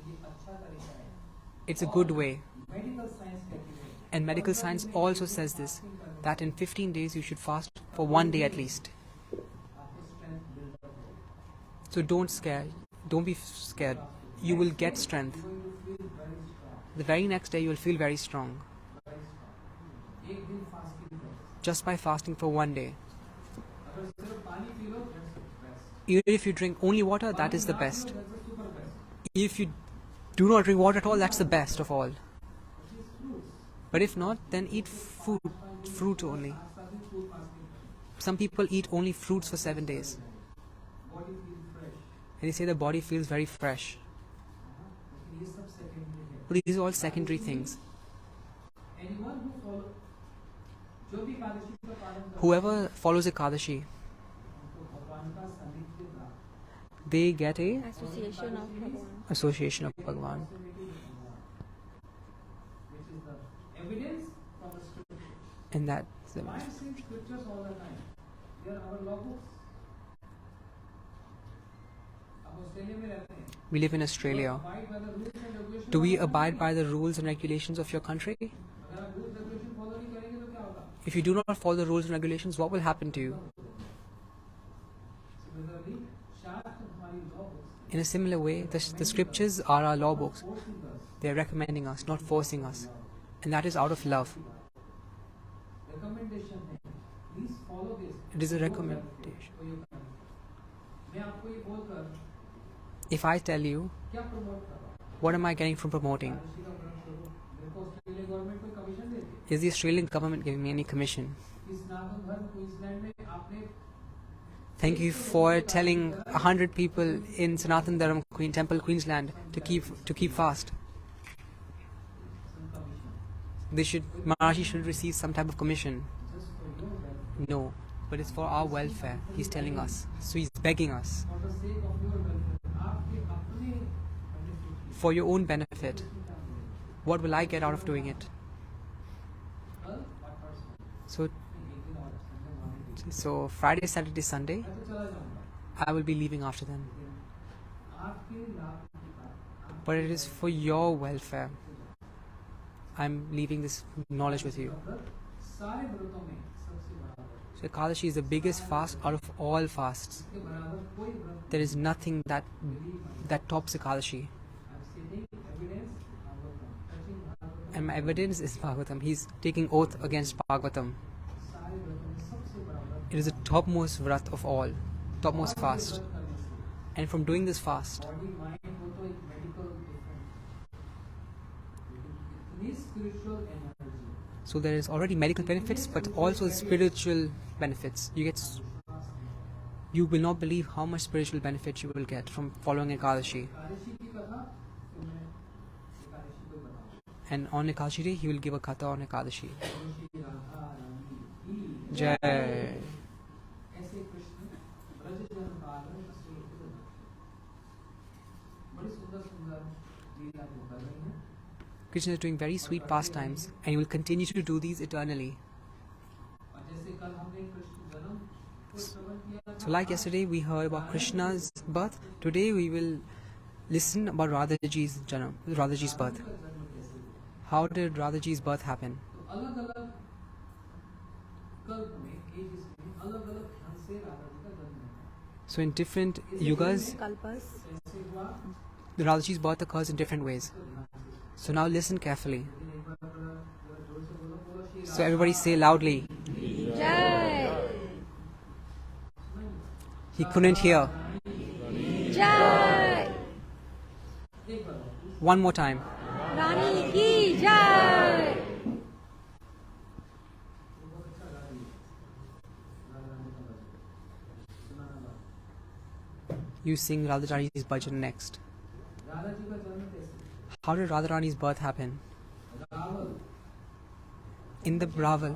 ये अच्छा तरीका है। It's a good way. Medical science कहती है, And medical science also says this, that in 15 days you should fast for 1 day at least. आपको स्ट्रेंथ बिल्ड अप होगा, So don't be scared. You will get strength. you will feel very strong, The very next day you will feel very strong. very strong। एक दिन fasting करो, Just by fasting for 1 day. अगर सिर्फ पानी P low, that's best। Even if you drink only water, that is the best. That's the super best। If you do not drink water at all, that's the best of all. Which is fruits, But if not, then eat fruit only. साथ ही food fasting करो, Some people eat only fruits for 7 days. Body feel fresh, And they say the body feels very fresh. लेकिन ये सब secondary है। But these are all secondary things. Anyone who follow, जो भी एकादशी का पालन करता है, Whoever follows Ekadashi, उनको भगवान का सानिध्य प्राप्त, they get a Association of Bhagavan. association of Bhagavan. which is the evidence from the scripture. And that Why I say scriptures all the time? They are our logbooks. आप Australia में रहते हैं, we live in Australia. abide by the rules and regulations Do we of the abide country. by the rules and regulations of your country? अगर आप rules regulation follow नहीं करेंगे तो क्या होगा? If you do not follow the rules and regulations, what will happen to you? Similarly, शास्त्र हमारी law books In a similar way, the scriptures are our law books. forcing us They are recommending us, not forcing us. And that is out of love. recommendation है, please follow this. It is a recommendation. For your family. मैं आपको ये बोलकर If I tell you, क्या promote कर रहा हूँ? what am I getting from promoting? ऋषि का प्रण करो। मेरे को ऑस्ट्रेलिया गवर्नमेंट कोई कमीशन देती है? Is the Australian government giving me any commission? इस सनातन धर्म क्वींसलैंड में आपने Thank you for telling 100 people in Sanatan Dharam Temple, Queensland, to keep fast. They should, Maharaji should receive some type of commission. No, but it's for our welfare. He's telling us. So he's begging us. for the sake of your welfare, आपके अपने benefit For your own benefit. What will I get out of doing it? कल what person? So, एक दिन और Sunday morning so Friday, Saturday, Sunday, मैं तो चला जाऊंगा। I will be leaving after them. आपके लाभ की बात, But it is for your welfare. I'm leaving this knowledge with you. सारे व्रतों में सबसे बड़ा व्रत, So Ekadashi is the biggest fast out of all fasts. के बराबर कोई व्रत There is nothing that tops Ekadashi. I'm stating evidence Bhagavatam, touching Bhagavatam, And my evidence is Bhagavatam. He's taking oath against Bhagavatam. सारे व्रतों में सबसे बड़ा व्रत It is the topmost vrat of all, topmost fast. व्रत करने से And from doing this fast, body mind वो तो एक मेडिकल डिफरेंट, इतनी spiritual energy, so there is already medical benefits, but also spiritual benefits. You will not believe how much spiritual benefit you will get from following Ekadashi. Ekadashi की कथा तो मैं एकादशी को बताऊं। And on Ekadashi day, he will give a katha on Ekadashi. Shri Radha Rani की Jai. ऐसे कृष्ण ब्रज जन पालन असुर कुल, बड़ी सुंदर सुंदर लीला वो कर रही हैं। Krishna is doing very sweet pastimes, and he will continue to do these eternally. और जैसे कल हमने कृष्ण जन्म को श्रवण किया था, So like yesterday we heard about Krishna's birth, today we will listen about Radhaji's birth. का जन्म कैसे हुआ। How did Radhaji's birth happen? तो अलग अलग कल्प में एजेस में अलग अलग ढंग से राधा जी का जन्म होता है। So in different yugas, Kalpas. कैसे हुआ Radhaji's birth occurs in different ways. तो ध्यान से So now listen carefully. एक बार जरा जोर से बोलो, बोलो Shri So everybody say loudly. Jai. He couldn't hear. Jai. एक बार One more time. Rani ki jai. बहुत अच्छा गा रही है राधा रानी का भजन सुनाना बात। You sing Radharani's bhajan next. Radha ji का जन्म कैसे? How did Radharani's birth happen? Rawal In the Braval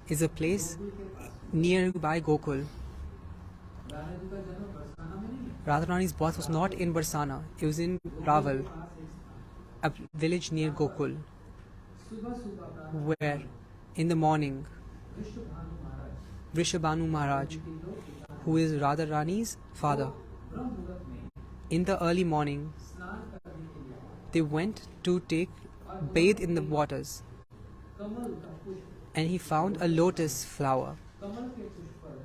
is a place nearby Gokul. Radha ji का जन्म बरसाना में नहीं है, Radharani's birth was not in Barsana, it was in Raval, पास एक स्थान। a village near Gokul, सुबह सुबह प्रातः where in the morning Vishwabhanu Maharaj Vrishabhanu Maharaj, तीन लोग पिता who is Radharani's father, ब्रह्म मुहूर्त में in the early morning स्नान करने के लिए आए। they went to bathe in the waters, कमल का पुष्प, and he found a lotus flower, कमल के पुष्प पर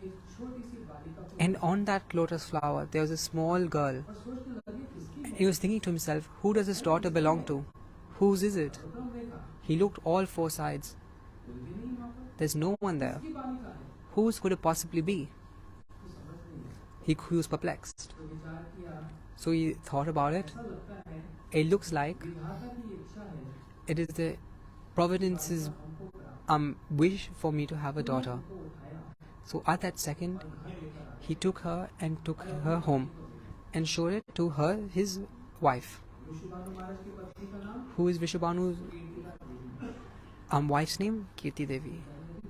एक छोटी सी बालिका को, and on that lotus flower there was a small girl. और सोचने लगे किसकी He was thinking to himself, who does this daughter belong to? Whose is it? ब्रह्म देखा, He looked all four sides. कोई भी नहीं वहाँ पर, There's no one there. किसकी बालिका है? Whose could it possibly be? तो समझ नहीं है। He was perplexed. तो विचार किया, So he thought about it. ऐसा लगता है It looks like विधाता की इच्छा है it is the Providence's हमको प्राप्त, wish for me to have a daughter. को उठाया So at that second, घर लेकर आया। he took her and took her home and showed it to his wife, Vishwabhanu महाराज की पत्नी का नाम who is Vishabhanu's Kirtika Devi. wife's name, Kirti Devi.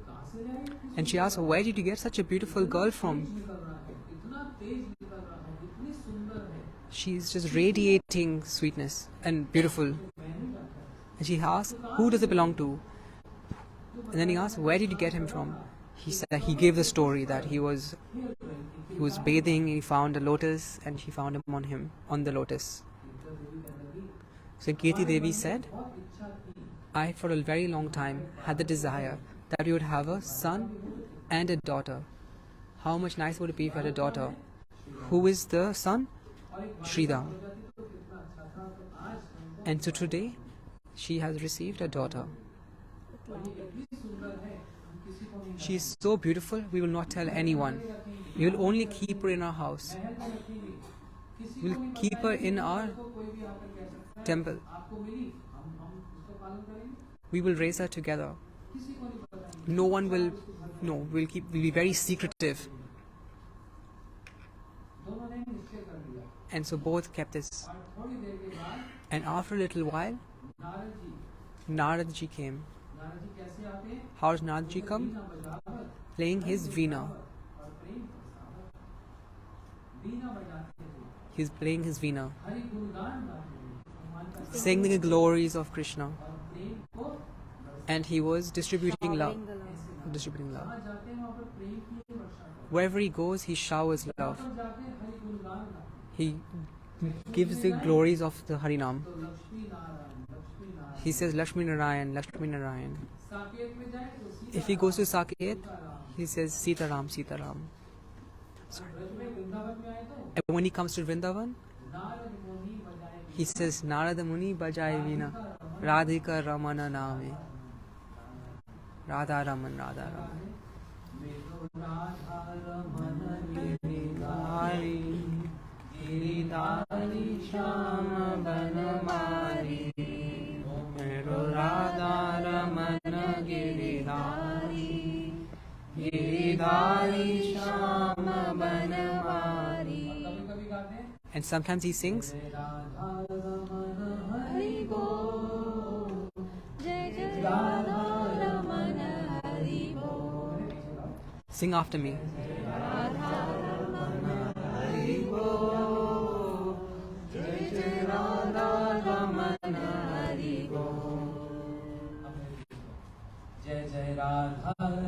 कहाँ से लाई? इतनी And she asked, where did you get such a beautiful girl from? निकल रहा है, इतना तेज निकल रहा है, इतनी सुंदर है, She's just radiating sweetness and beautiful. मैं नहीं जानता। And she asked, who does it belong to? And then he asked, where did you get him from? He said, he gave the story that he was bathing, he found a lotus, and she found him on the lotus. So Kirti Devi said, बहुत इच्छा थी, I for a very long time had the desire that we would have a son and a daughter. How much nicer would it be if we had a daughter? Who is the son? और एक Sridham. हो जाती तो कितना अच्छा था। तो आज हमको And so today, she has received a daughter. She is so beautiful, we will not tell anyone. We will only keep her in our house. We will keep her in our temple. We will raise her together. No one will know. We'll be very secretive. And so both kept this. And after a little while, Naradji came. How does Naradji come? Playing his veena. He's playing his veena, singing the glories of Krishna. And he was distributing love. Wherever he goes, he showers love. He gives the glories of the Harinam. He says Lakshmi Narayan, Lakshmi Narayan. If he goes to Saket, he says Sita Ram, Sita Ram. And when he comes to Vrindavan, he says Narada Muni Bajai Veena, Radhika Ramana Name. Radha Raman, Radha Raman. Giridhari Shama Banamari, Radha Ramana Giridhari, Giridhari Shama Banamari. And sometimes he sings Sing after me. Jai Jai Radha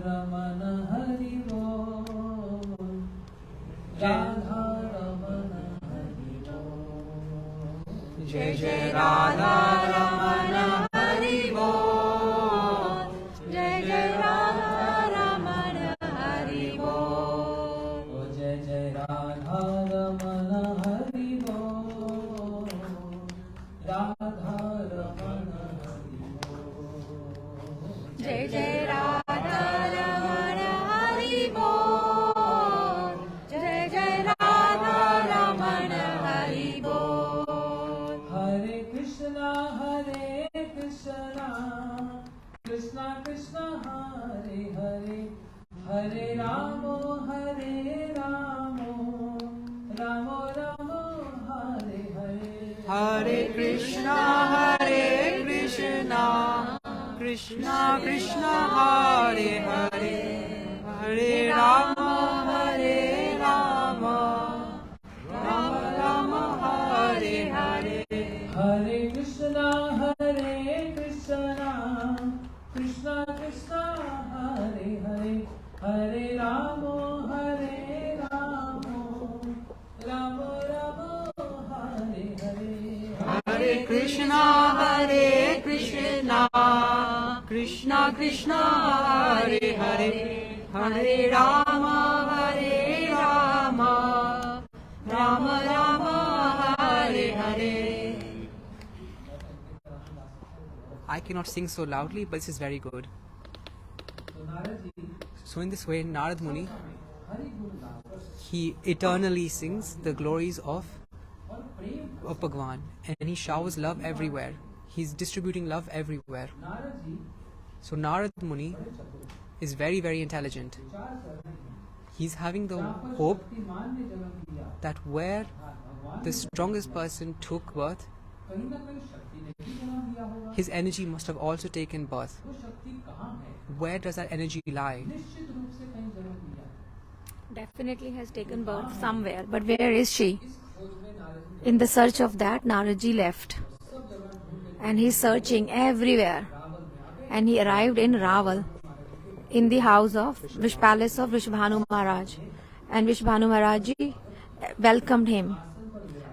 Ramana Hari Bol, Radha Ramana Hari Bol, Jai Jai Radha Ramana Hari Bol, Jai Jai Radha Ramana Hari Bol. Oh Jai Jai Radha Ramana Hari Bol, Radha Ramana Hari Bol. Jai Jai Radha Ramana Hari Bol, Jai Jai Radha Ramana Hari Bol. Hare Krishna, Krishna Krishna, Hare Hare, Hare Ramo, Ramo Ramo, Hare Hare. Hare Krishna, Krishna Krishna, Hare Hare, Hare Rama, Rama Rama, Hare Hare. Hare Krishna, Krishna Krishna, Hare Hare, Hare Ramo, Ramo Ramo, Hare Hare. Hare Krishna, Krishna Krishna, Hare Hare, Hare Rama, Rama Rama, Hare Hare. I cannot sing so loudly, but this is very good. So in this way, Narad Muni, he eternally sings the glories of Bhagwan, and he showers love everywhere. He's distributing love everywhere. So Narad Muni is very, very intelligent. He's having the hope that where the strongest person took birth, his energy must have also taken birth. Where does that energy lie? Definitely has taken birth somewhere, but where is she? In the search of that, Naradji left. And he's searching everywhere. And he arrived in Raval, in the house of palace of Vrishabhanu Maharaj. And Vrishabhanu Maharajji welcomed him,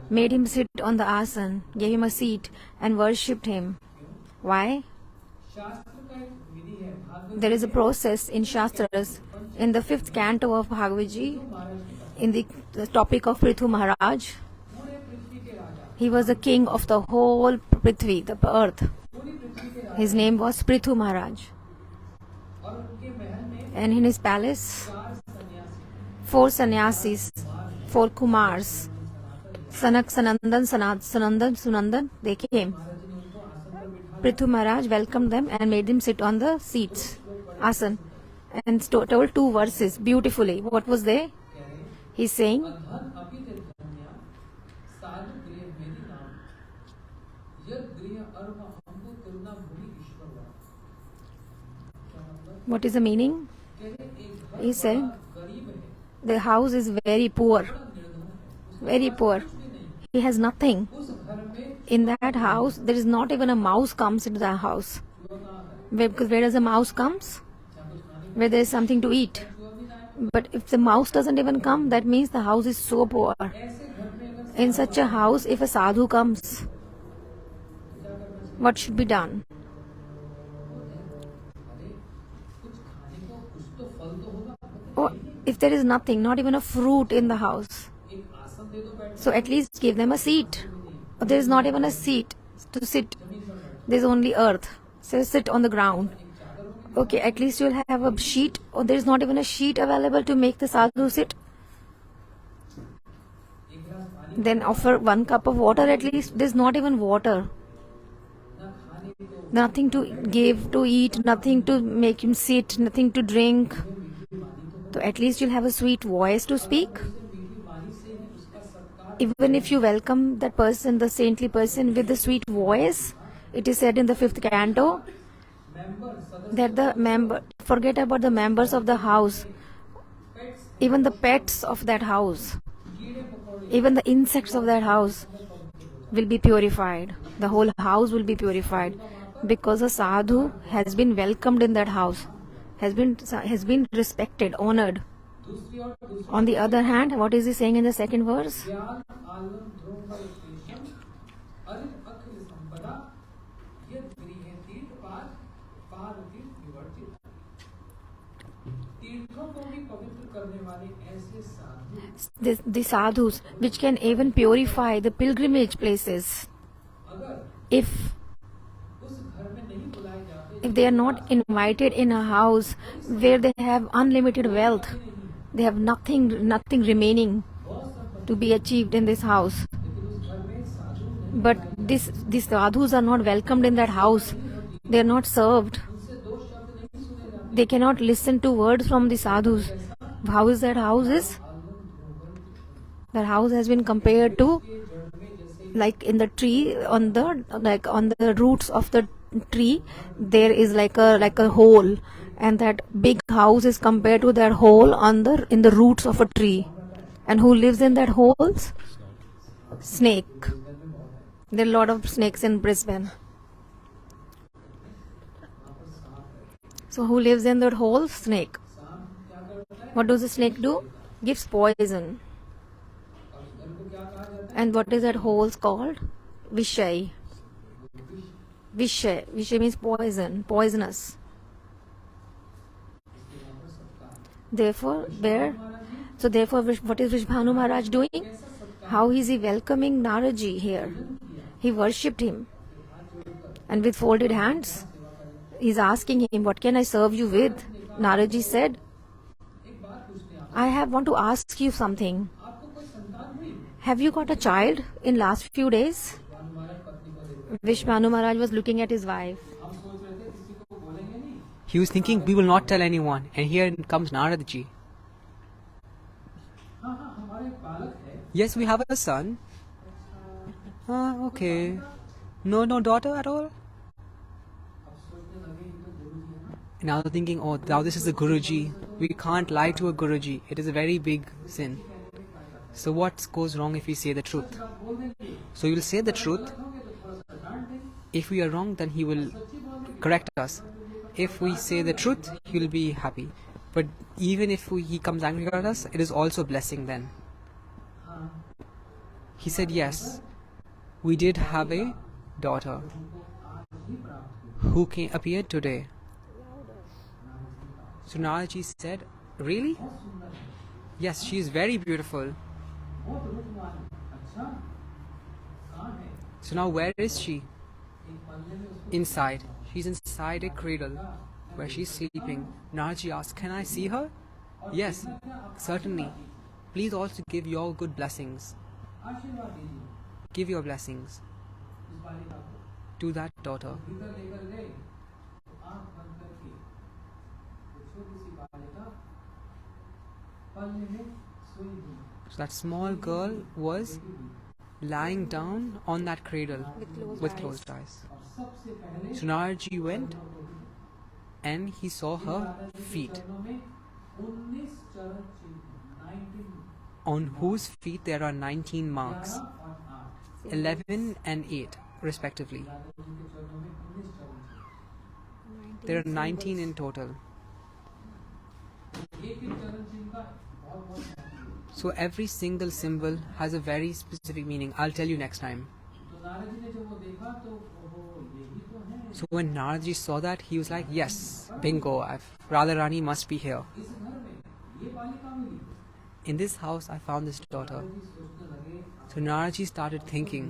made him sit on the asan, gave him a seat and worshipped him. Why? There is a process in Shastras, in the 5th canto of Bhagavad Gita, in the topic of Prithu Maharaj. He was the king of the whole Prithvi, the earth. His name was Prithu Maharaj. And in his palace, 4 sannyasis, 4 Kumars, Sanak, Sunandan, they came. Prithu Maharaj welcomed them and made them sit on the seats, asan, and told 2 verses beautifully. What was they? He's saying, what is the meaning? He said, the house is very poor. Very poor. He has nothing. In that house, there is not even a mouse comes into the house. Because where does a mouse comes? Where there is something to eat. But if the mouse doesn't even come, that means the house is so poor. In such a house, if a sadhu comes, what should be done? Oh, if there is nothing, not even a fruit in the house, so at least give them a seat. But there is not even a seat to sit. There is only earth. So sit on the ground. Okay, at least you'll have a sheet. Or there is not even a sheet available to make the sadhu sit. Then offer 1 cup of water at least. There's not even water. Nothing to give, to eat, nothing to make him sit, nothing to drink. So at least you'll have a sweet voice to speak. Even if you welcome that person, the saintly person, with the sweet voice, it is said in the 5th canto that forget about the members of the house, even the pets of that house, even the insects of that house will be purified. The whole house will be purified because a sadhu has been welcomed in that house, has been respected, honored. On the other hand, what is he saying in the 2nd verse? The sadhus which can even purify the pilgrimage places, if they are not invited in a house where they have unlimited wealth, they have nothing remaining to be achieved in this house. But these sadhus are not welcomed in that house. They are not served. They cannot listen to words from the sadhus. How is that house is? That house has been compared to like in the tree, on the roots of the tree there is like a hole, and that big house is compared to that hole in the roots of a tree. And who lives in that holes? Snake. There are a lot of snakes in Brisbane. So who lives in that hole? Snake. What does the snake do? Gives poison. And what is that hole called? Vishay. Vishay means poison, poisonous. Therefore, what is Vrisbhanu Maharaj doing? How is he welcoming Naraji here? He worshipped him. And with folded hands, he's asking him, what can I serve you with? Naraji said, I want to ask you something. Have you got a child in last few days? Vrisbhanu Maharaj was looking at his wife. He was thinking, we will not tell anyone. And here comes Naradaji. Yes, we have a son. Okay. No daughter at all? Now they're thinking, oh, now this is a Guruji. We can't lie to a Guruji. It is a very big sin. So what goes wrong if we say the truth? So you will say the truth. If we are wrong, then he will correct us. If we say the truth, he will be happy. But even if he comes angry at us, it is also a blessing then. He said, yes, we did have a daughter who appeared today. So Naraji said, really? Yes, she is very beautiful. कहाँ है? So now where is she? एक पल्ले में उसको Inside. She's inside a cradle where she's sleeping. Narji asks, "Can I see her?" Yes, certainly. Please also give your good blessings. आशीर्वाद दीजिए Give your blessings इस बालिका को। to that daughter. भीतर लेकर गए तो आँख बंद करके वो छोटी सी बालिका पल्ले में सोई हुई So that small girl was lying down on that cradle with closed eyes. और सबसे पहले So Narji went and he saw her feet, चरणों में 19 चरण चिन्ह 19 on whose feet there are 19 marks, 11 और 8 11 and 8 respectively. राधा जी के चरणों में 19 चरण चिन्ह There are 19 in total. एक एक चरण चिन्ह का बहुत बहुत महत्व है। So every single symbol has a very specific meaning. I'll tell you next time. तो नारद जी ने जब वो देखा तो ओहो यही तो है So when Narji saw that, he was like, "Yes, bingo, Radharani must be here. इस घर में ये बालिका मिली। In this house I found this daughter." Narad ji सोचने लगे So Narji started thinking,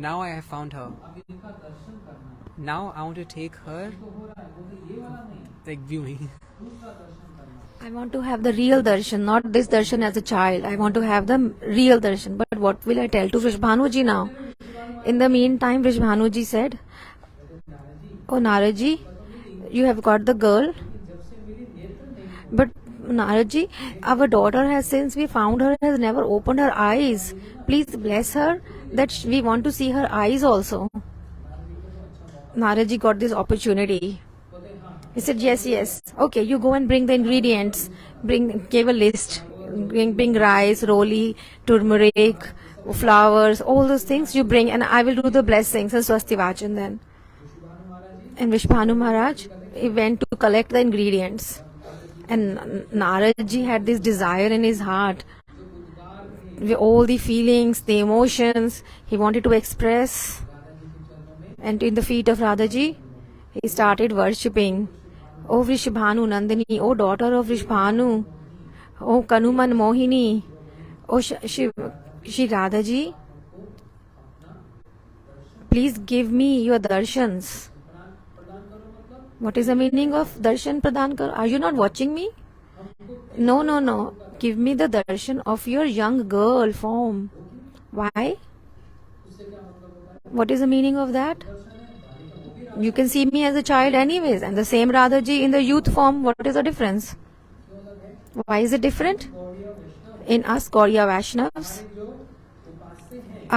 now I have found her. अब इनका दर्शन करना है। Now I want to take her, तो हो रहा है बोले ये वाला नहीं like viewing. दूसरा दर्शन करना है। I want to have the real darshan, not this darshan as a child. I want to have the real darshan. But what will I tell to Vrishbhanuji now? In the meantime, Vrishbhanuji said, "Oh Naraji, you have got the girl. But Naraji, our daughter has, since we found her, has never opened her eyes. Please bless her that we want to see her eyes also." Naraji got this opportunity. He said, "Yes, yes. Okay, you go and bring the ingredients. Gave a list. Bring rice, roli, turmeric, flowers, all those things you bring, and I will do the blessings and swasti vachan then." And Vishbhanu Maharaj, he went to collect the ingredients. And Naradji had this desire in his heart. With all the feelings, the emotions, he wanted to express. And in the feet of Radhaji, he started worshipping. "Oh Vrishbhanu Nandini, oh daughter of Vrishbhanu, oh Kanuman Mohini, oh Shri Radhaji, please give me your darshans." What is the meaning of darshan pradhan kar? Are you not watching me? No, no, no. Give me the darshan of your young girl form. Why? What is the meaning of that? You can see me as a child anyways, and the same Radhaji in the youth form. What is the difference? Why is it different? In us Gaudiya Vaishnavas,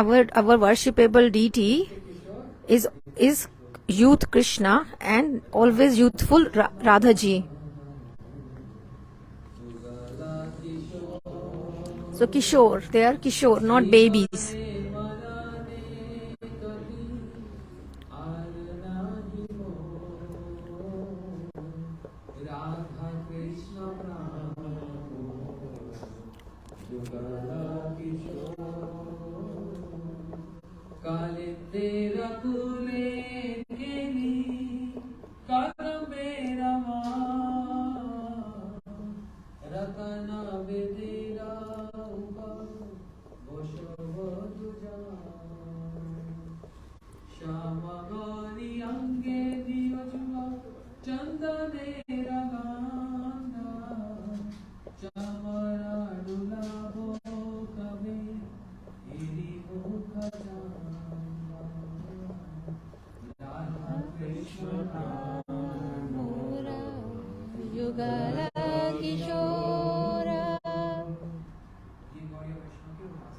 our worshipable deity is youth Krishna and always youthful Radhaji. So Kishore, they are Kishore, not babies.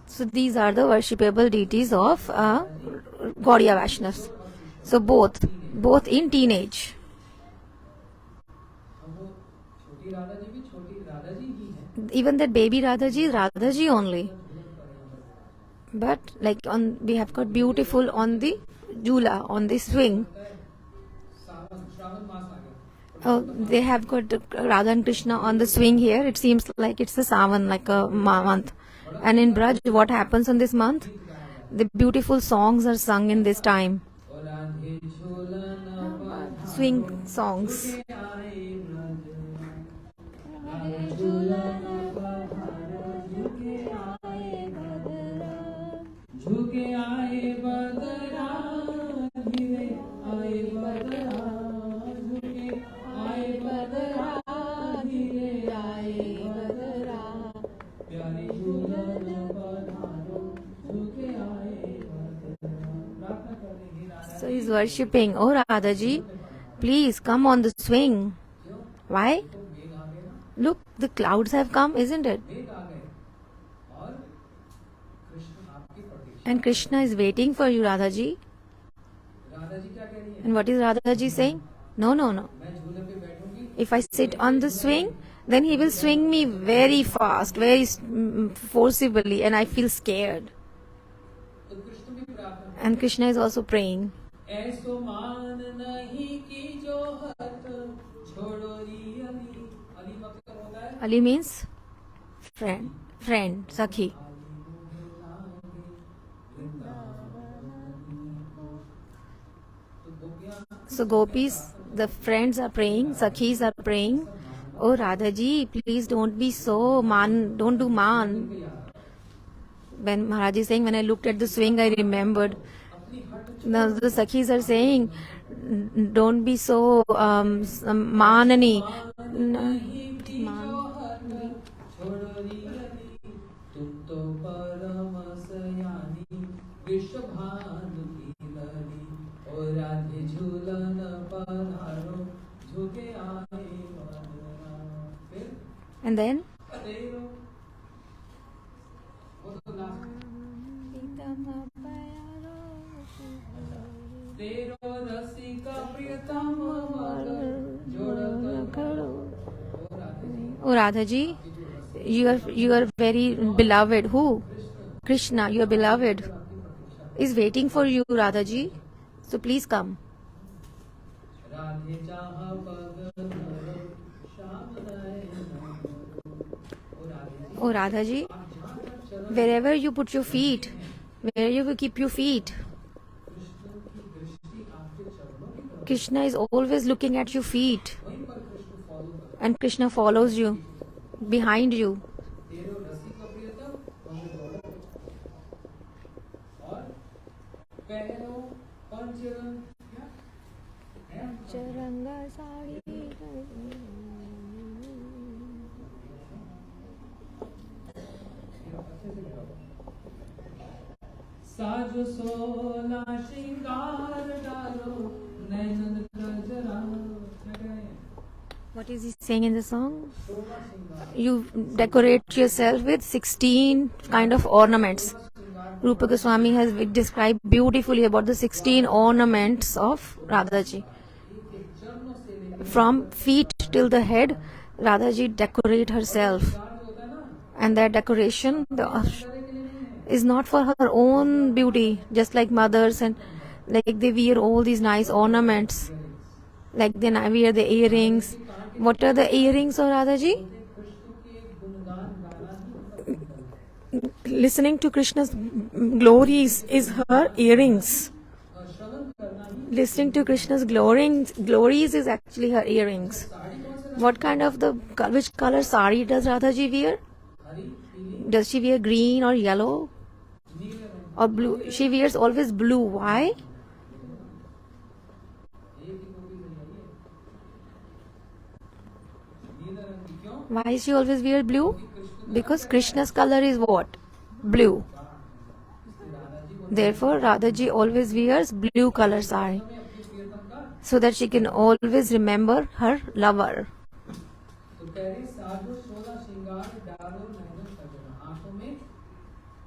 So these are the worshipable deities of Gaudiya Vaishnavas. So both in teenage. Even that baby Radhaji is Radhaji only. But like we have got beautiful on the jhula, on the swing. They have got Radha and Krishna on the swing here. It seems like it's a Savan, like a month. And in Braj, what happens on this month? The beautiful songs are sung in this time. Swing songs. झुके आए worshipping, oh Radhaji, please come on the swing. Why? Look, the clouds have come, isn't it? मेघ आ गए और कृष्ण आपकी प्रतीक्षा। And Krishna is waiting for you, Radhaji. Radha ji क्या कह रही है? And what is Radhaji saying? No, no, no. मैं झूले पे बैठूंगी, If I sit on the swing, then he will swing me very fast, very forcibly, and I feel scared. तो कृष्ण भी प्रार्थना, And Krishna is also praying. ऐसो मान नहीं कि जो हट छोड़ो री अली। अली मतलब होता है Ali means friend, Sakhi. So gopis, the friends are praying, Sakhis are praying. Oh Radhaji, please don't be so don't do man. When Maharaj is saying, when I looked at the swing, I remembered. Now the Sakhis are saying, don't be so manani. छोड़ो री अली, तुम तो परम सयानी, विश्व भानु की लली, ओ राधे झूलन पधारो, झुके आए वरना। फिर And then तेरो वो तो लास्ट, तेरो रसिका प्रियतम मगर जोड़ करो। ओ Radhe ji, Oh Radhaji, you are very beloved. Who? Krishna, your beloved, is waiting for you, Radhaji. So please come. Radhe चाह बगन श्याम नयन। ओ Radhe ji, Oh Radhaji, wherever you put your feet, where you will keep your feet, Krishna की दृष्टि आपके चरणों की तरफ, Krishna is always looking at your feet, वहीं पर Krishna follow कर। and Krishna follows you, behind you. तेरो रसिका प्रियतम मगर जोड़ और पहनो पंचरन क्या है? साजो सोला श्रृंगार डालो, नैनन गजरा। क्या कह रहे हैं? What is he saying in the song? You decorate yourself with 16 kind of ornaments. Rupa Goswami has described beautifully about the 16 ornaments of Radhaji. From feet till the head, Radhaji decorate herself. And that decoration is not for her own beauty, just like mothers, and like they wear all these nice ornaments. Like they wear the earrings. What are the earrings of Radhaji? Listening to Krishna's glories is her earrings. Listening to Krishna's glories is actually her earrings. What kind of which color sari does Radhaji wear? Does she wear green or yellow or blue? She wears always blue. Why? Why is she always wear blue? Because Krishna's color is what? Blue. Therefore, Radhaji always wears blue color sari, so that she can always remember her lover. तो कह रही साधु सोलह श्रृंगार डालो नैनन गजरा, आंखों में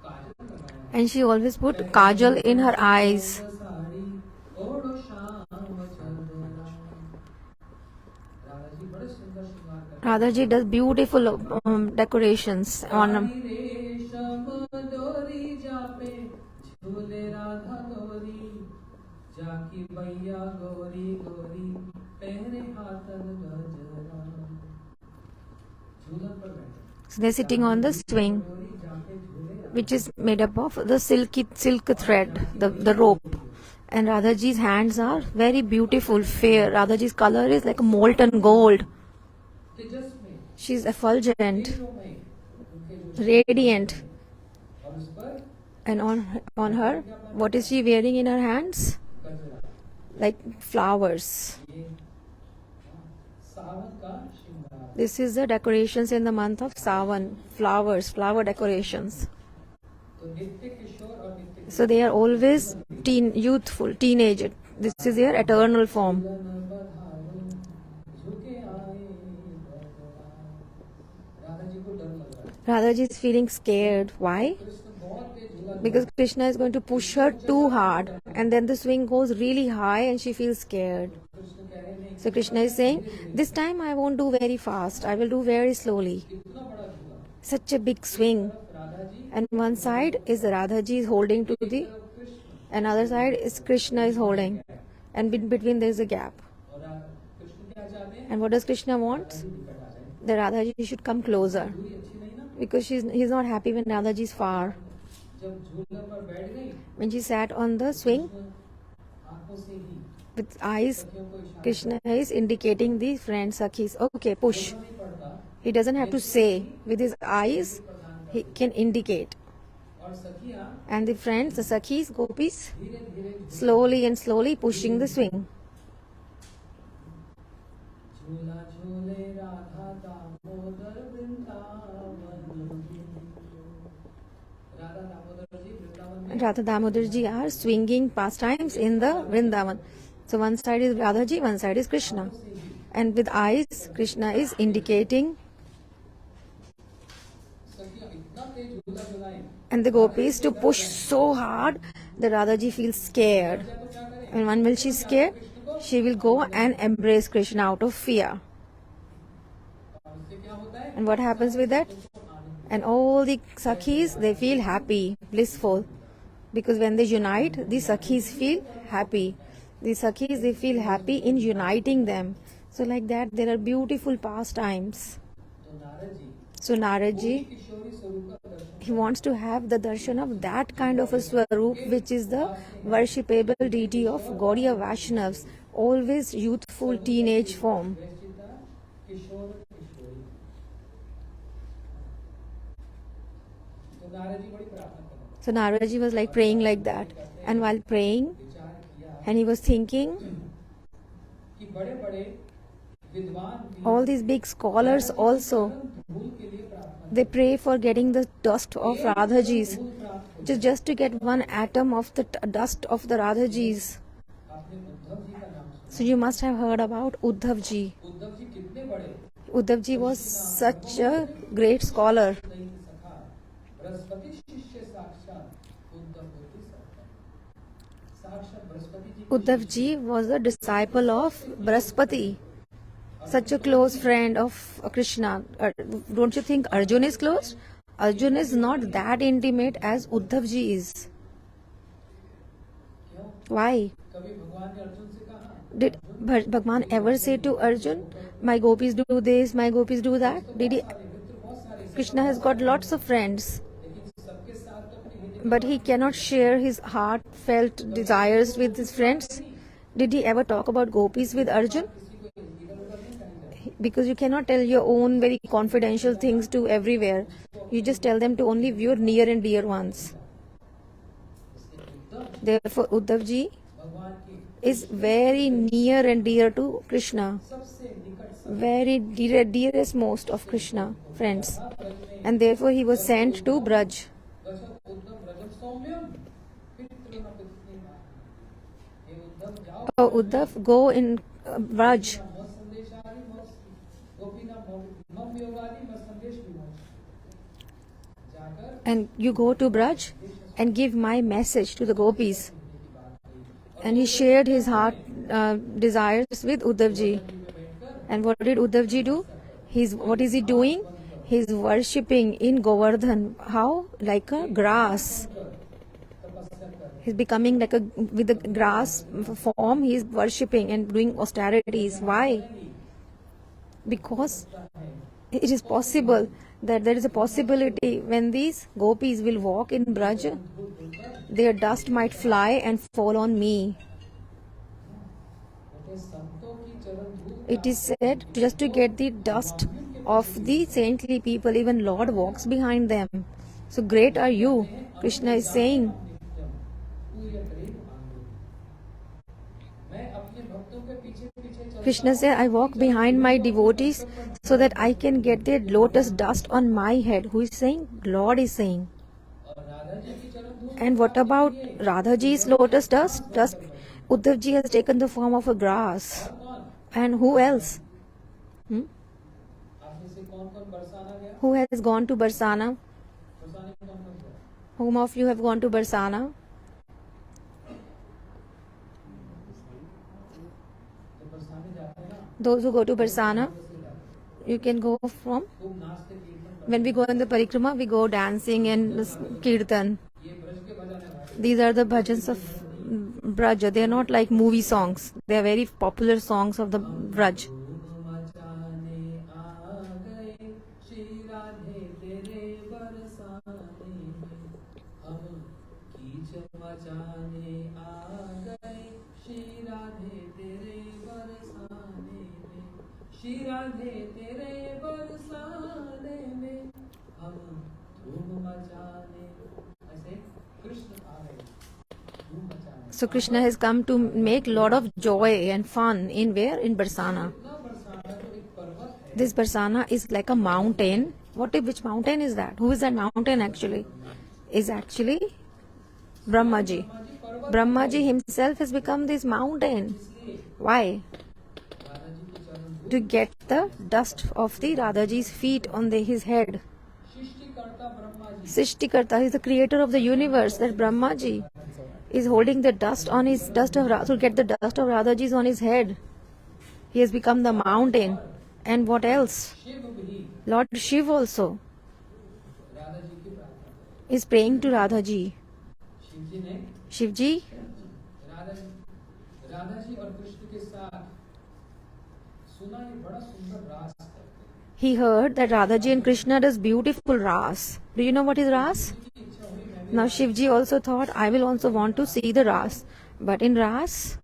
काजल लगाया, And she always put kajal in her eyes. Sari ओढ़ो शाम चंदना। राधा जी बड़े सुंदर श्रृंगार करते हैं। Radhaji does beautiful decorations on रेशम डोरी जापे झूले राधा गौरी, जाकी भैया गौरी गौरी पहरे हाथन गजरा। झूलन पर बैठे So they're sitting on the swing, Gauri जाके झूले, which is made up of the silk thread, the rope. And Radhaji's hands are very beautiful, fair. Radhaji's color is like a molten gold. तेजस में She's effulgent, तेजों में उनके जो radiant. और उस पर And on her, what is she wearing in her hands? गजरा, Like flowers. ये सावन का श्रृंगार। This is the decorations in the month of Sawan. Flowers, flower decorations. तो नित्य किशोर और नित्य So they are always youthful, teenage This is their eternal form. दुल्हन बधारो झुके आए राधा जी को डर लग रहा है Radha ji is feeling scared. Why? Krishna बहुत तेज झूला Because Krishna is going to push her too hard, and then the swing goes really high and she feels scared. Krishna कह रहे नहीं So Krishna is saying, this time I won't do very fast, I will do very slowly. इतना बड़ा झूला Such a big swing. Radha ji And one side is Radha ji is holding to the, another side is Krishna is holding. And in between there is a gap. और कृष्ण क्या चाहते हैं And what does Krishna want? निकट आ जाए The Radha ji should come closer. दूरी अच्छी नहीं ना Because he's not happy when Radha ji is far. जब झूले पर बैठ गई When she sat on the swing, आंखों से ही with eyes, सखियों को इशारा Krishna is indicating the friends, Sakhis. Okay, push. नहीं पड़ता He doesn't have to say. With his eyes, he can indicate. और सखियां And the friends, the Sakhis, Gopis, धीरे धीरे slowly and slowly pushing the swing. झूला झूले राधा दामोदर वृंदावन राधा दामोदर जी वृंदावन में Radha Damodar ji are swinging pastimes in the Vrindavan. So one side is Radha ji, one side is Krishna. And with eyes, Krishna is indicating. सखियां इतना तेज झूला झुलाएं And the gopis to push so hard that Radha ji feels scared. तो क्या करें And when will she scared? She will go and embrace Krishna out of fear. और उससे क्या होता है And what happens with that? And all the Sakhis, they feel happy, blissful. Because when they unite, the Sakhis feel happy. The Sakhis, they feel happy in uniting them. So like that, there are beautiful pastimes. तो Narad ji So Narad ji, किशोरी स्वरूप का दर्शन he wants to have the darshan of that kind of a Swarup, which is the worshipable deity of Gaudiya Vaishnavas, always youthful teenage form. वैश्चिता किशोर किशोरी तो नारद जी बड़ी प्रार्थना करें So Narad ji was like praying like that. And while praying, विचार किया and he was thinking, कि बड़े बड़े विद्वान भी all these big scholars also, धूल के लिए प्रार्थना they pray for getting the dust of Radha ji's. धूल प्राप्त हो Just to get one atom of the dust of the Radha ji's. आपने उद्धव जी का नाम सुना So you must have heard about Uddhav ji. Uddhav ji कितने बड़े Uddhav ji was such a great scholar. नहीं सखा बृहस्पति शिष्य साक्षात उद्धव होती साक्षात Brihaspati ji Uddhav ji was a disciple of Brihaspati, such a close friend of Krishna. Don't you think Arjun is close? Arjun is not that intimate as Uddhav ji is. क्यों Why? कभी भगवान ने अर्जुन से कहा Did Bhagwan ever say to Arjun, my gopis do this, my gopis do that? Did he? मित्र बहुत सारे Krishna has got lots of friends, लेकिन सबके साथ तो अपनी हित but he cannot share his heartfelt desires with his friends. Did he ever talk about gopis with Arjun? किसी को इधर उधर नहीं कहीं Because you cannot tell your own very confidential things to everywhere. You just tell them to only your near and dear ones. Therefore, Uddhav ji भगवान की is very near and dear to Krishna. सबसे निकट Very dearest most of Krishna, friends. And therefore he was sent to Braj. गच्छत Uddhav व्रजम सौम्यम पितृ न पितृ ये उद्धव जाओ Oh, Uddhav, go in Braj मत संदेशारी मत गोपी ना मम योगादि मत संदेश विमोच जाकर and you go to Braj and give my message to the gopis. And he shared his heart desires with Uddhav ji. And what did Uddhav ji do? What is he doing? He's worshipping in Govardhan. How? Like a grass. He's becoming like with the grass form, he's worshipping and doing austerities. Why? Because it is possible that there is a possibility when these gopis will walk in Braj, their dust might fly and fall on me. संतों की चरण धूल It is said just to get the dust of the saintly people, even Lord walks behind them. So great are you, Krishna is saying. मैं अपने भक्तों के पीछे पीछे चल Krishna said, I walk behind my devotees so that I can get their lotus dust on my head. Who is saying? Lord is saying. और राधा जी की चरण धूल And what about Radha ji's lotus dust? Uddhav ji has taken the form of a grass. And who else? आप में से कौन कौन बरसाना गया? Who has gone to Barsana? बरसाने में कौन कौन गया? Whom of you have gone to Barsana? तो बरसाने जाते हैं ना, Those who go to Barsana, you can go from. खूब नाचते कीर्तन When we go in the parikrama, we go dancing and kirtan. ये ब्रज के भजन है भाई। These are the bhajans of Braja. They are not like movie songs. They are very popular songs of the Braj. धूम मचाने आ गए श्री राधे तेरे बरसाने में, हम कीच मचाने आ गए श्री राधे तेरे बरसाने में, श्री राधे तेरे बरसाने में, हम धूम मचाने। ऐसे कृष्ण आ गए धूम मचाने। So Krishna has come to make lot of joy and fun in where? In Barsana. इतना बरसाना तो एक पर्वत है। This Barsana is like a mountain. Which mountain is that? Who is that mountain actually? Is actually Brahmaji. Brahmaji himself has become this mountain. Why? To get the dust of the Radhaji's feet on his head. सृष्टिकर्ता Brahma ji Srishtikarta is the creator of the universe. That Brahmaji is holding the dust on his to get the dust of Radhaji's on his head. He has become the mountain. And what else? Shiv भी Lord Shiv also Radha ji की प्रार्थना। is praying to Radhaji. Shiv जी ने Shivji, Radha ji और कृष्ण के साथ सुना ये बड़ा सुंदर रास करते हैं। he heard that Radhaji and Krishna does beautiful ras. Do you know what is ras? की इच्छा हुई मैं Now Shivji also thought, I will also want to see the ras. But in ras,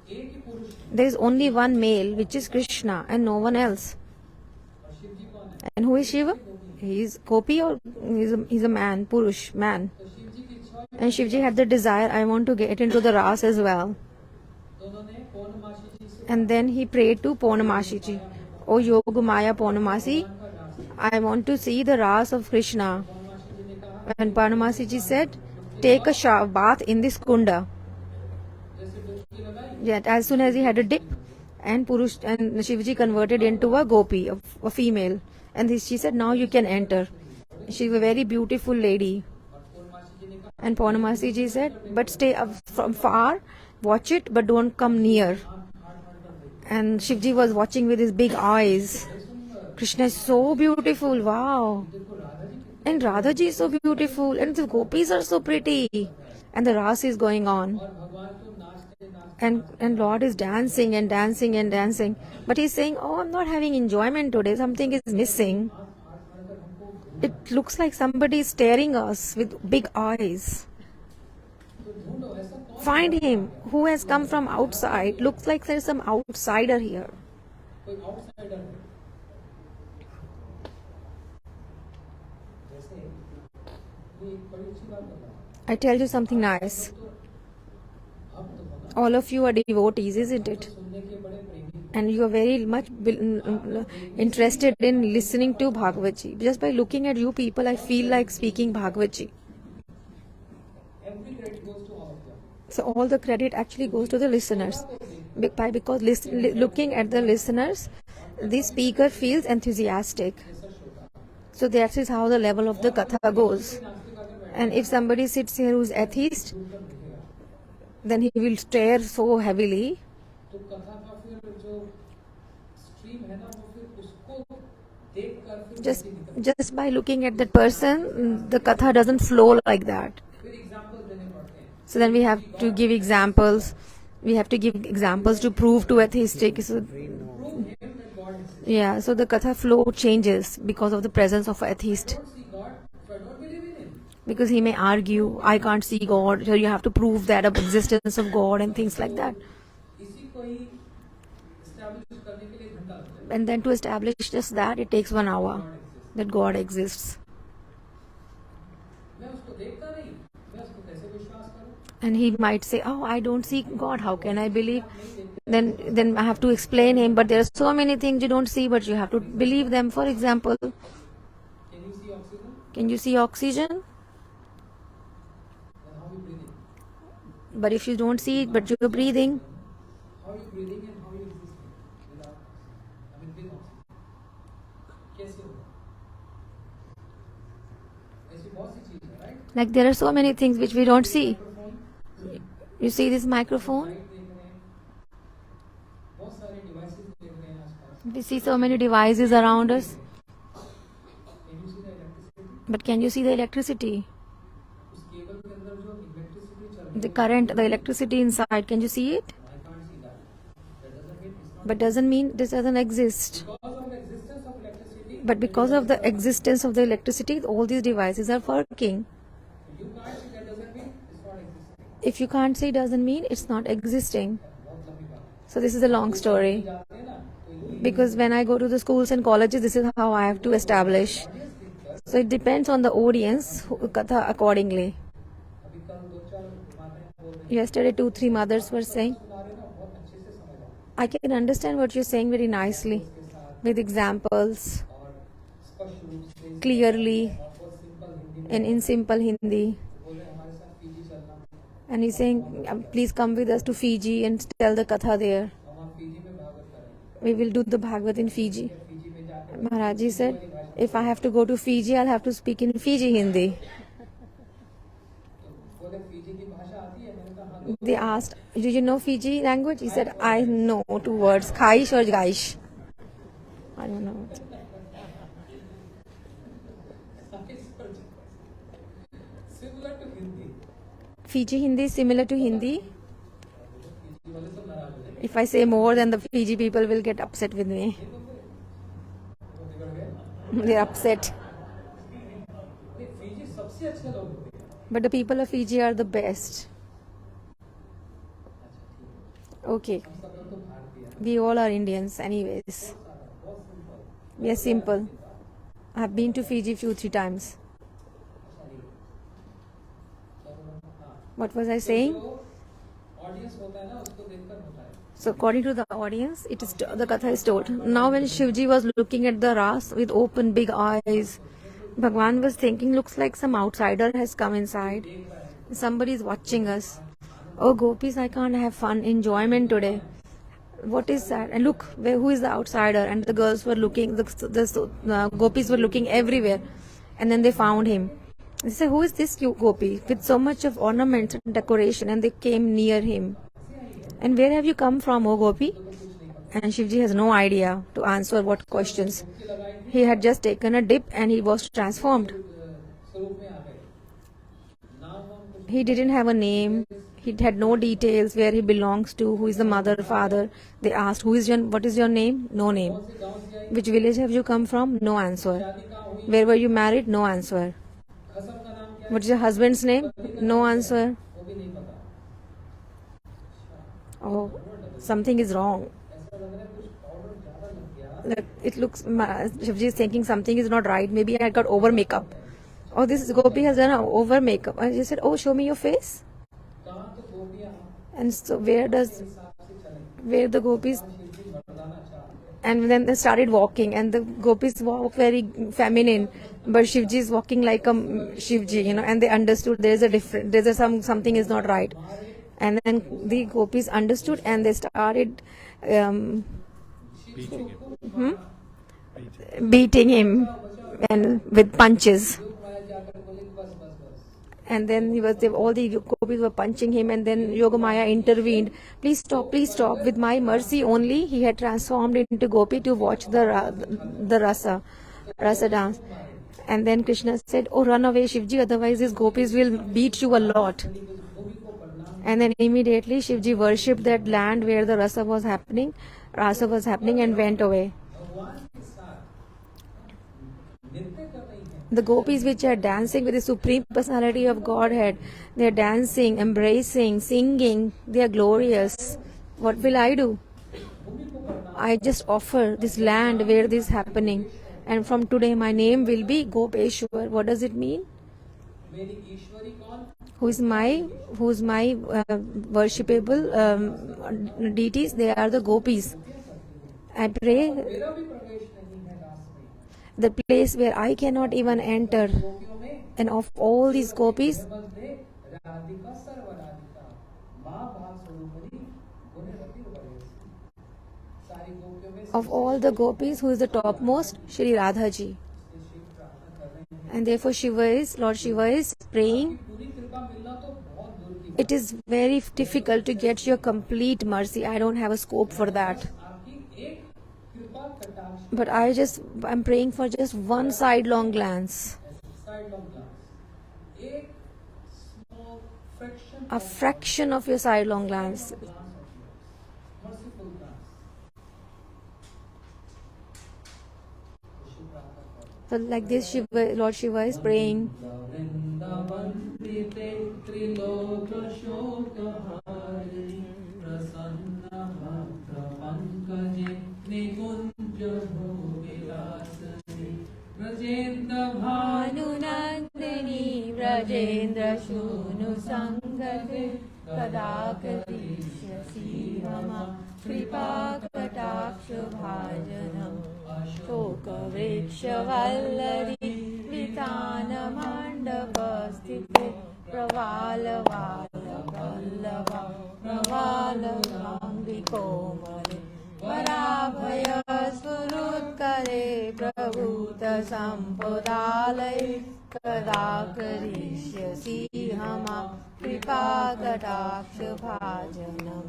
भी एक ही पुरुष हूँ। there is only one male, which is Krishna, and no one else. और शिव जी कौन है? And who is Shiva? He is Gopi, or he's a man, Purush, man. तो शिव जी की इच्छा हुई And Shivji had the desire, I want to get into the ras as well. तो उन्होंने पौर्णमासी जी से And then he prayed to Purnamasi ji. O Yoga Maya Purnamasi, I want to see the ras of Krishna. पौर्णमासी जी ने कहा And Purnamasi ji said, take a bath in this kunda. जैसे डुबकी लगाई Yet as soon as he had a dip, and Purush and Shivji converted into a gopi, a female. And she said, now you can enter. She was a very beautiful lady. और पौर्णमासी जी ने कहा And Purnamasi ji said, but stay up from far, watch it, but don't come near. And Shivji was watching with his big eyes. Krishna is so beautiful, wow. And Radhaji is so beautiful, and the gopis are so pretty. And the ras is going on. और भगवान तो नाचते नाचते And Lord is dancing and dancing and dancing. But he's saying, oh, I'm not having enjoyment today. Something is missing. It looks like somebody is staring us with big eyes. तो ढूंढो ऐसा कौन Find him who has come from outside. Looks like there's some outsider here. कोई outsider है। जैसे ये एक बड़ी अच्छी बात बता I tell you something nice. भक्त होना All of you are devotees, isn't it? सुनने के बड़े प्रेमी And you are very much interested in listening to Bhagavat ji. Just by looking at you people, I feel like speaking Bhagavat ji. Every credit goes to all of them. So all the credit actually goes to the listeners. Because looking at the listeners, the speaker feels enthusiastic. So that is how the level of the katha goes. And if somebody sits here who's atheist, then he will stare so heavily. तो कथा का फिर जो stream है ना वो फिर उसको देखकर फिर Just, बच्चे निकल just by looking at that person, the katha doesn't flow like that. फिर एग्जांपल देने पड़ते हैं। So then we have to give examples. We have to give examples to prove to atheistic. So, Prove him that God exists. yeah, so the katha flow changes because of the presence of an atheist. I don't see God, so I don't believe in him. Because he may argue, I can't see God, so you have to prove that of existence of God and things like that. इसी को ही establish करने के लिए घंटा लगता है। And then to establish just that, it takes 1 hour that God exists. मैं उसको देखता नहीं, मैं उसको कैसे विश्वास करूं? And he might say, oh, I don't see God, how can I believe? Then I have to explain him, but there are so many things you don't see, but you have to believe them. For example, Can you see oxygen? can you see oxygen? Then how we breathe But if you don't see it, but you're breathing, How you breathing and how you existing without, I mean with oxygen. कैसे होगा? ऐसी बहुत सी चीजें हैं, right? like there are so many things which we don't see. Microphone, You see this microphone? light देख रहे हैं, बहुत सारे devices देख रहे हैं आसपास. We see so many devices around us. Can you see the electricity? But can you see the electricity? उस केबल के अंदर जो electricity चल रही The current, the electricity inside, can you see it? है, I can't see that. That doesn't mean it's not. But doesn't mean this doesn't exist. Because of the existence of electricity, But because of the existence of the electricity, all these devices are working. you can't see, that doesn't mean it's not existing. If you can't see, doesn't mean it's not existing. बहुत लंबी बात है. So this is a long story. जाते हैं ना, तो ये Because when I go to the schools and colleges, this is how I have to establish. So it depends on the audience, katha accordingly. अभी कल 2-4 माताएं बोल रही Yesterday, 2-3 mothers were saying, सुना रहे ना, बहुत अच्छे से समझ आता है. I can understand what you're saying very nicely, with examples, और स्पष्ट रूप से clearly, और बहुत सिंपल हिंदी में and in simple Hindi. बोल रहे हैं, हमारे साथ पीजी चलना. And he's saying, please come with us to Fiji and tell the katha there. हम वहाँ पीजी में भागवत करेंगे. We will do the Bhagavat in Fiji. PG में जाकर Maharaj ji said, if I have to go to Fiji, I'll have to speak in Fiji Hindi. बोले PG की भाषा आती है. मैंने कहा हाँ. They asked, do you know Fiji language? He said, I know 2 words, Khaish or Gaish. I don't know. Similar to Hindi. Fiji Hindi is similar to Hindi. PG वाले सब नाराज हो जाएंगे. If I say more, then the Fiji people will get upset with me. वो बिगड़ गए. They're upset. नहीं, PG सबसे अच्छे लोग होते हैं. But the people of Fiji are the best. Okay. हम सब लोग तो भारतीय हैं. We all are Indians anyways. बहुत simple. We are simple. I have been to Fiji 2-3 times. What was I saying? Audience होता है ना, उसको देखकर होता है. So according to the audience, it is the katha is told. Now when Shivji was looking at the ras with open big eyes, Bhagwan was thinking, looks like some outsider has come inside. Somebody is watching us. Oh gopis, I can't have fun, enjoyment today. What is that? And look, who is the outsider? And the girls were looking, the gopis were looking everywhere. And then they found him. They said, who is this gopi with so much of ornaments and decoration? And they came near him. And where have you come from, O gopi? And Shivji has no idea to answer what questions. He had just taken a dip and he was transformed. स्वरूप में आ गए. नाम हम कुछ He didn't have a name. He had no details where he belongs to, who is the mother, father. They asked, what is your name? No name. से गांव से आई. Which village have you come from? No answer. शादी कहाँ हुई. Where were you married? No answer. खसम का नाम क्या है. What is your husband's name? No answer. वो भी नहीं पता. Oh, something is wrong. ऐसा लग रहा है कुछ पाउडर ज्यादा लग गया. Like, it looks, Shivji is thinking something is not right. Maybe I got over makeup. Oh, this gopi has done over makeup. And she said, oh, show me your face. कहाँ तो गोपियाँ And so where हिसाब से चले. where the gopis, Shivji वरदाना चाहते. and then they started walking and the gopis walk very feminine. But Shivji is walking like a Shivji, and they understood something is not right. And then the gopis understood and they started Beating him. beating him and with punches. माया जाकर बोले कि बस बस बस. And then all the gopis were punching him, and then Yogamaya intervened. Please stop. With my mercy only, he had transformed into gopi to watch the rasa dance. And then Krishna said, oh, run away, Shivji, otherwise these gopis will beat you a lot. And then immediately Shivji worshipped that land where the rasa was happening and went away. भगवान के साथ नृत्य कर रही हैं. The gopis which are dancing with the Supreme Personality of Godhead, they are dancing, embracing, singing, they are glorious. What will I do? I just offer this land where this is happening. And from today my name will be Gopeshwar. What does it mean? मेरी ईश्वरी कौन. Who's my worshipable deities? They are the gopis. I pray मेरा भी प्रवेश नहीं है रास में. the place where I cannot even enter. गोपियों में And of all these gopis, मध्य राधिका सर्वराधिका. माँ भाग स्वरूपनी गुणे रति उपदेश सारी गोपियों में Of all the gopis, who is the topmost? Shri Radha ji. Shiv प्रार्थना कर रहे हैं And therefore Lord Shiva is praying. पूरी कृपा मिलना तो बहुत दूर की It is very difficult to get your complete mercy. I don't have a scope for that. आपकी एक कृपा कटाक्ष But I'm praying for just one sidelong glance. Side of glance एक small fraction A fraction of your sidelong glance. Merciful glance So like this, Lord Shiva is praying. वृंदावन्दिते त्रिलोकशोकहारिणि प्रसन्न भद्रपङ्कजे निकुञ्जभोगिलासनि व्रजेन्द्र भानुनन्दिनी व्रजेन्द्र शूनु संगते कदा करिष्यसि मम कृपा कटाक्ष भाजनम् शोकवृक्षवल्लरी वितानमण्डपस्थिते प्रवालवालवल्लभा प्रवालकाम्बिकोमले वराभयस्फुरुत्करे प्रभूतसम्पदालये कदा करिष्यसि मम कृपा कटाक्ष भाजनम्.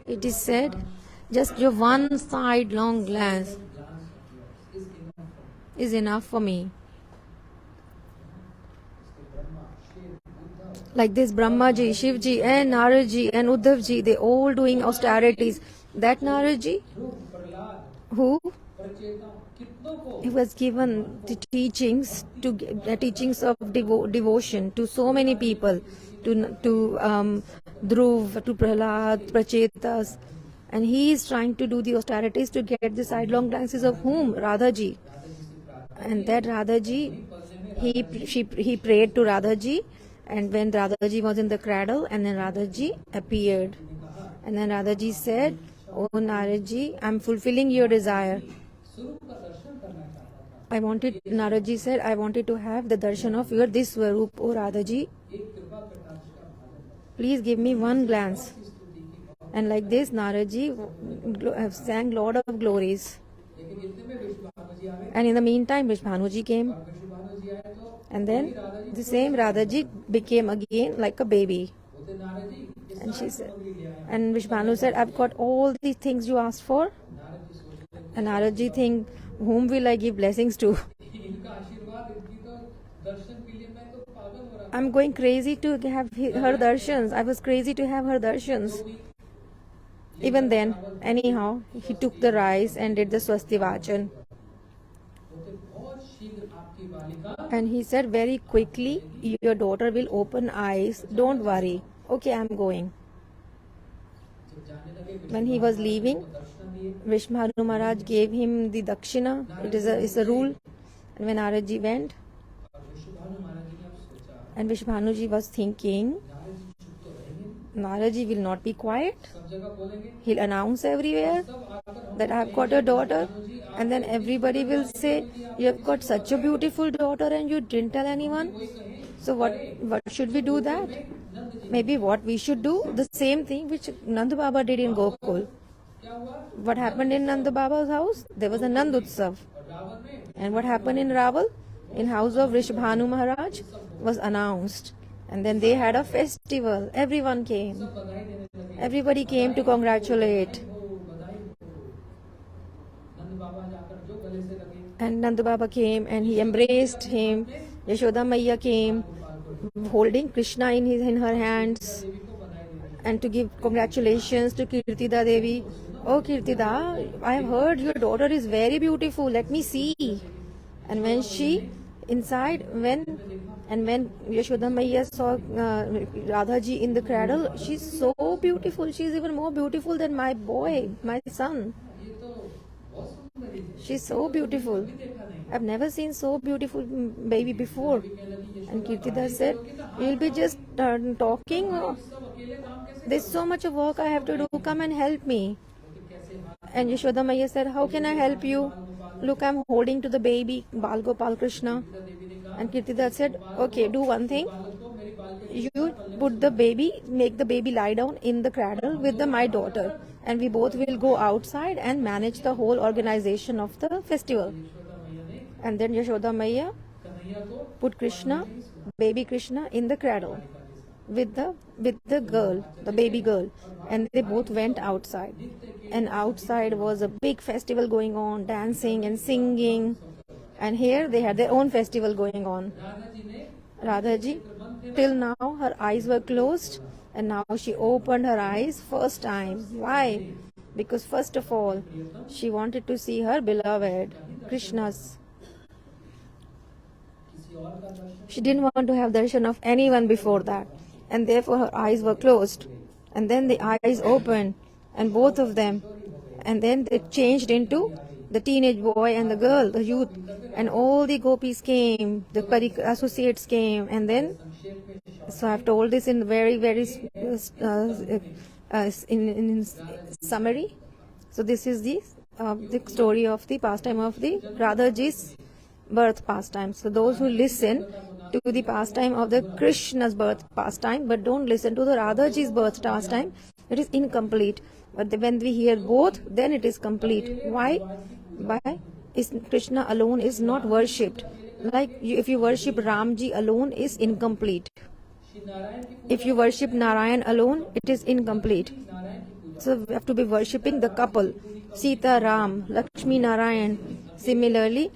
It is said, just your one sidelong glance is enough for me. Like this, Brahma ji, Shiv ji, and Narad ji, and Uddhav ji, they all doing austerities. That Narad ji, who he was given the teachings of devotion to so many people, to Dhruva, to Prahlad, Prachetas, and he is trying to do the austerities to get the sidelong glances of whom? Radha ji. And that Radha ji, he prayed to Radha ji, and when Radha ji was in the cradle, and then Radha ji appeared, and then Radha ji said, "Oh Narad ji, I am fulfilling your desire." Narad ji said, "I wanted to have the darshan of your this Swarup, O Radha ji. Please give me one glance." And like this, Narad ji sang Lord of Glories. And in the meantime, Vishbhanu ji came. And then the same Radha ji became again like a baby. And she said, and Vishbhanu said, "I've got all the things you asked for." And Narad ji think, whom will I give blessings to? I'm going crazy to have her darshans. I was crazy to have her darshans. Even then, anyhow, he took the rice and did the swasti vachan. And he said, very quickly, your daughter will open eyes. Don't worry. Okay, I'm going. When he was leaving, Vishnu Maharaj gave him the dakshina. It's a rule. And when Narad ji went, and Vishnu ji was thinking, Narad ji will not be quiet. He'll announce everywhere that I've got a daughter, and then everybody will say, "You have got such a beautiful daughter and you didn't tell anyone." So what should we do that? Maybe what we should do, the same thing which Nand Baba did in Gokul. What happened in Nand Baba's house? There was a Nand Utsav. And what happened in Raval? In house of Rishabhanu Maharaj was announced. And then they had a festival. Everyone came. Everybody came to congratulate. And Nand Baba came and he embraced him. Yashoda Maiya came, holding Krishna in her hands, and to give congratulations to Kirtida Devi. "Oh Kirtida, I have heard your daughter is very beautiful. Let me see." And when when Yashoda Maiya saw Radha ji in the cradle, she's so beautiful. She's even more beautiful than my boy, my son. She's so beautiful. I've never seen so beautiful baby before. And Kirtida said, "You'll be just talking. There's so much of work I have to do. Come and help me." And Yashoda Maiya said, "How can I help you? Look, I'm holding to the baby, Bal Gopal Krishna." And Kirtida said, "Okay, do one thing. you put the baby, make the baby lie down in the cradle with my daughter, and we both will go outside and manage the whole organization of the festival. And then Yashoda Maiya put Krishna, baby Krishna, in the cradle with the girl, the baby girl, and they both went outside. And outside was a big festival going on, dancing and singing. And here they had their own festival going on. Radhaji, till now her eyes were closed, and now she opened her eyes first time. Why? Because first of all, she wanted to see her beloved, Krishna's. She didn't want to have darshan of anyone before that, and therefore her eyes were closed. And then the eyes opened, and both of them, and then they changed into the teenage boy and the girl, the youth, and all the gopis came, the associates came, and then, so I've told this in very, very in summary. So this is the story of the pastime of the Radhaji's birth pastime. So those who listen to the pastime of the Krishna's birth pastime, but don't listen to the Radhaji's birth pastime, it is incomplete. But when we hear both, then it is complete. Why? Why? Krishna alone is not worshipped. Like if you worship Ramji alone is incomplete. If you worship Narayan alone, it is incomplete. So we have to be worshipping the couple, Sita Ram, Lakshmi Narayan. Similarly,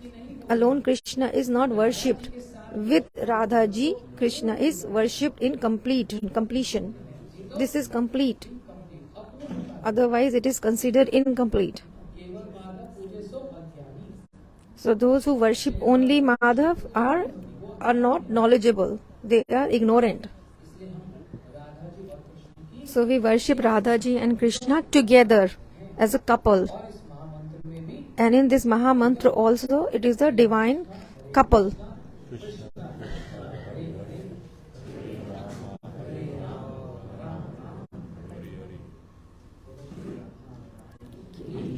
alone Krishna is not worshipped. With Radhaji, Krishna is worshipped in completion. This is complete. Otherwise, it is considered incomplete. So those who worship only Madhav are not knowledgeable. They are ignorant. So we worship Radhaji and Krishna together as a couple. And in this Maha-Mantra also, it is a divine couple.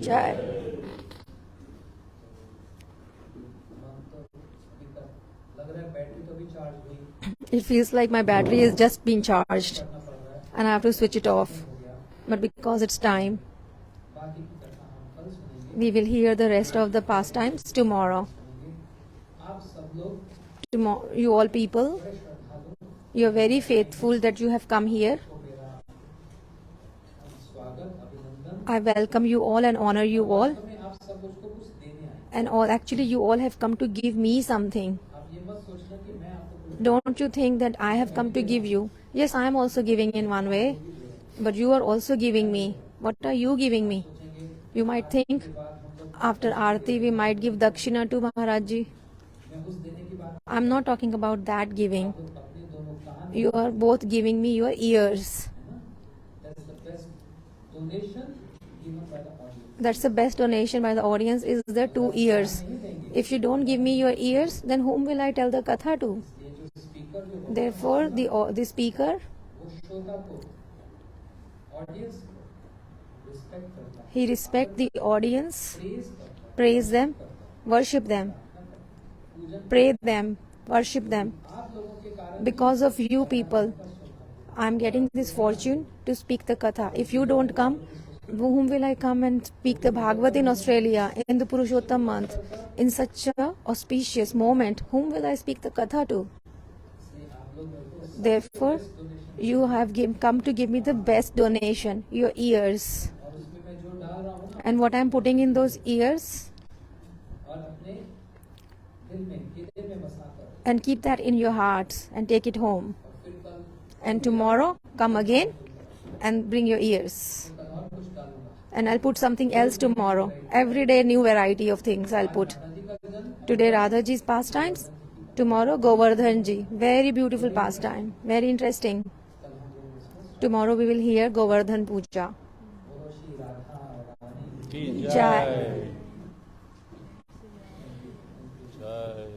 Jai. It feels like my battery is just being charged and I have to switch it off. But because it's time, we will hear the rest of the pastimes tomorrow. Tomorrow, you all people, you are very faithful that you have come here. I welcome you all and honor you all. And actually you all have come to give me something. Don't you think that I have come to give you? Yes, I am also giving in one way, but you are also giving me. What are you giving me? You might think after Aarti we might give Dakshina to Maharajji. I am not talking about that giving. You are both giving me your ears. That's the best donation by the audience is the 2 ears. If you don't give me your ears, then whom will I tell the katha to? Therefore, the speaker, he respects the audience, praise them, worship them, pray them, worship them. Because of you people, I am getting this fortune to speak the katha. If you don't come, whom will I come and speak the Bhagavat in Australia in the Pururshottam month? In such a auspicious moment, whom will I speak the katha to? Therefore, you have come to give me the best donation, your ears. And what I am putting in those ears, and keep that in your hearts and take it home. And tomorrow, come again and bring your ears. And I'll put something else tomorrow. Every day, new variety of things I'll put. Today, Radhaji's pastimes. Tomorrow, Govardhanji. Very beautiful pastime. Very interesting. Tomorrow, we will hear Govardhan Puja. Jai. Jai.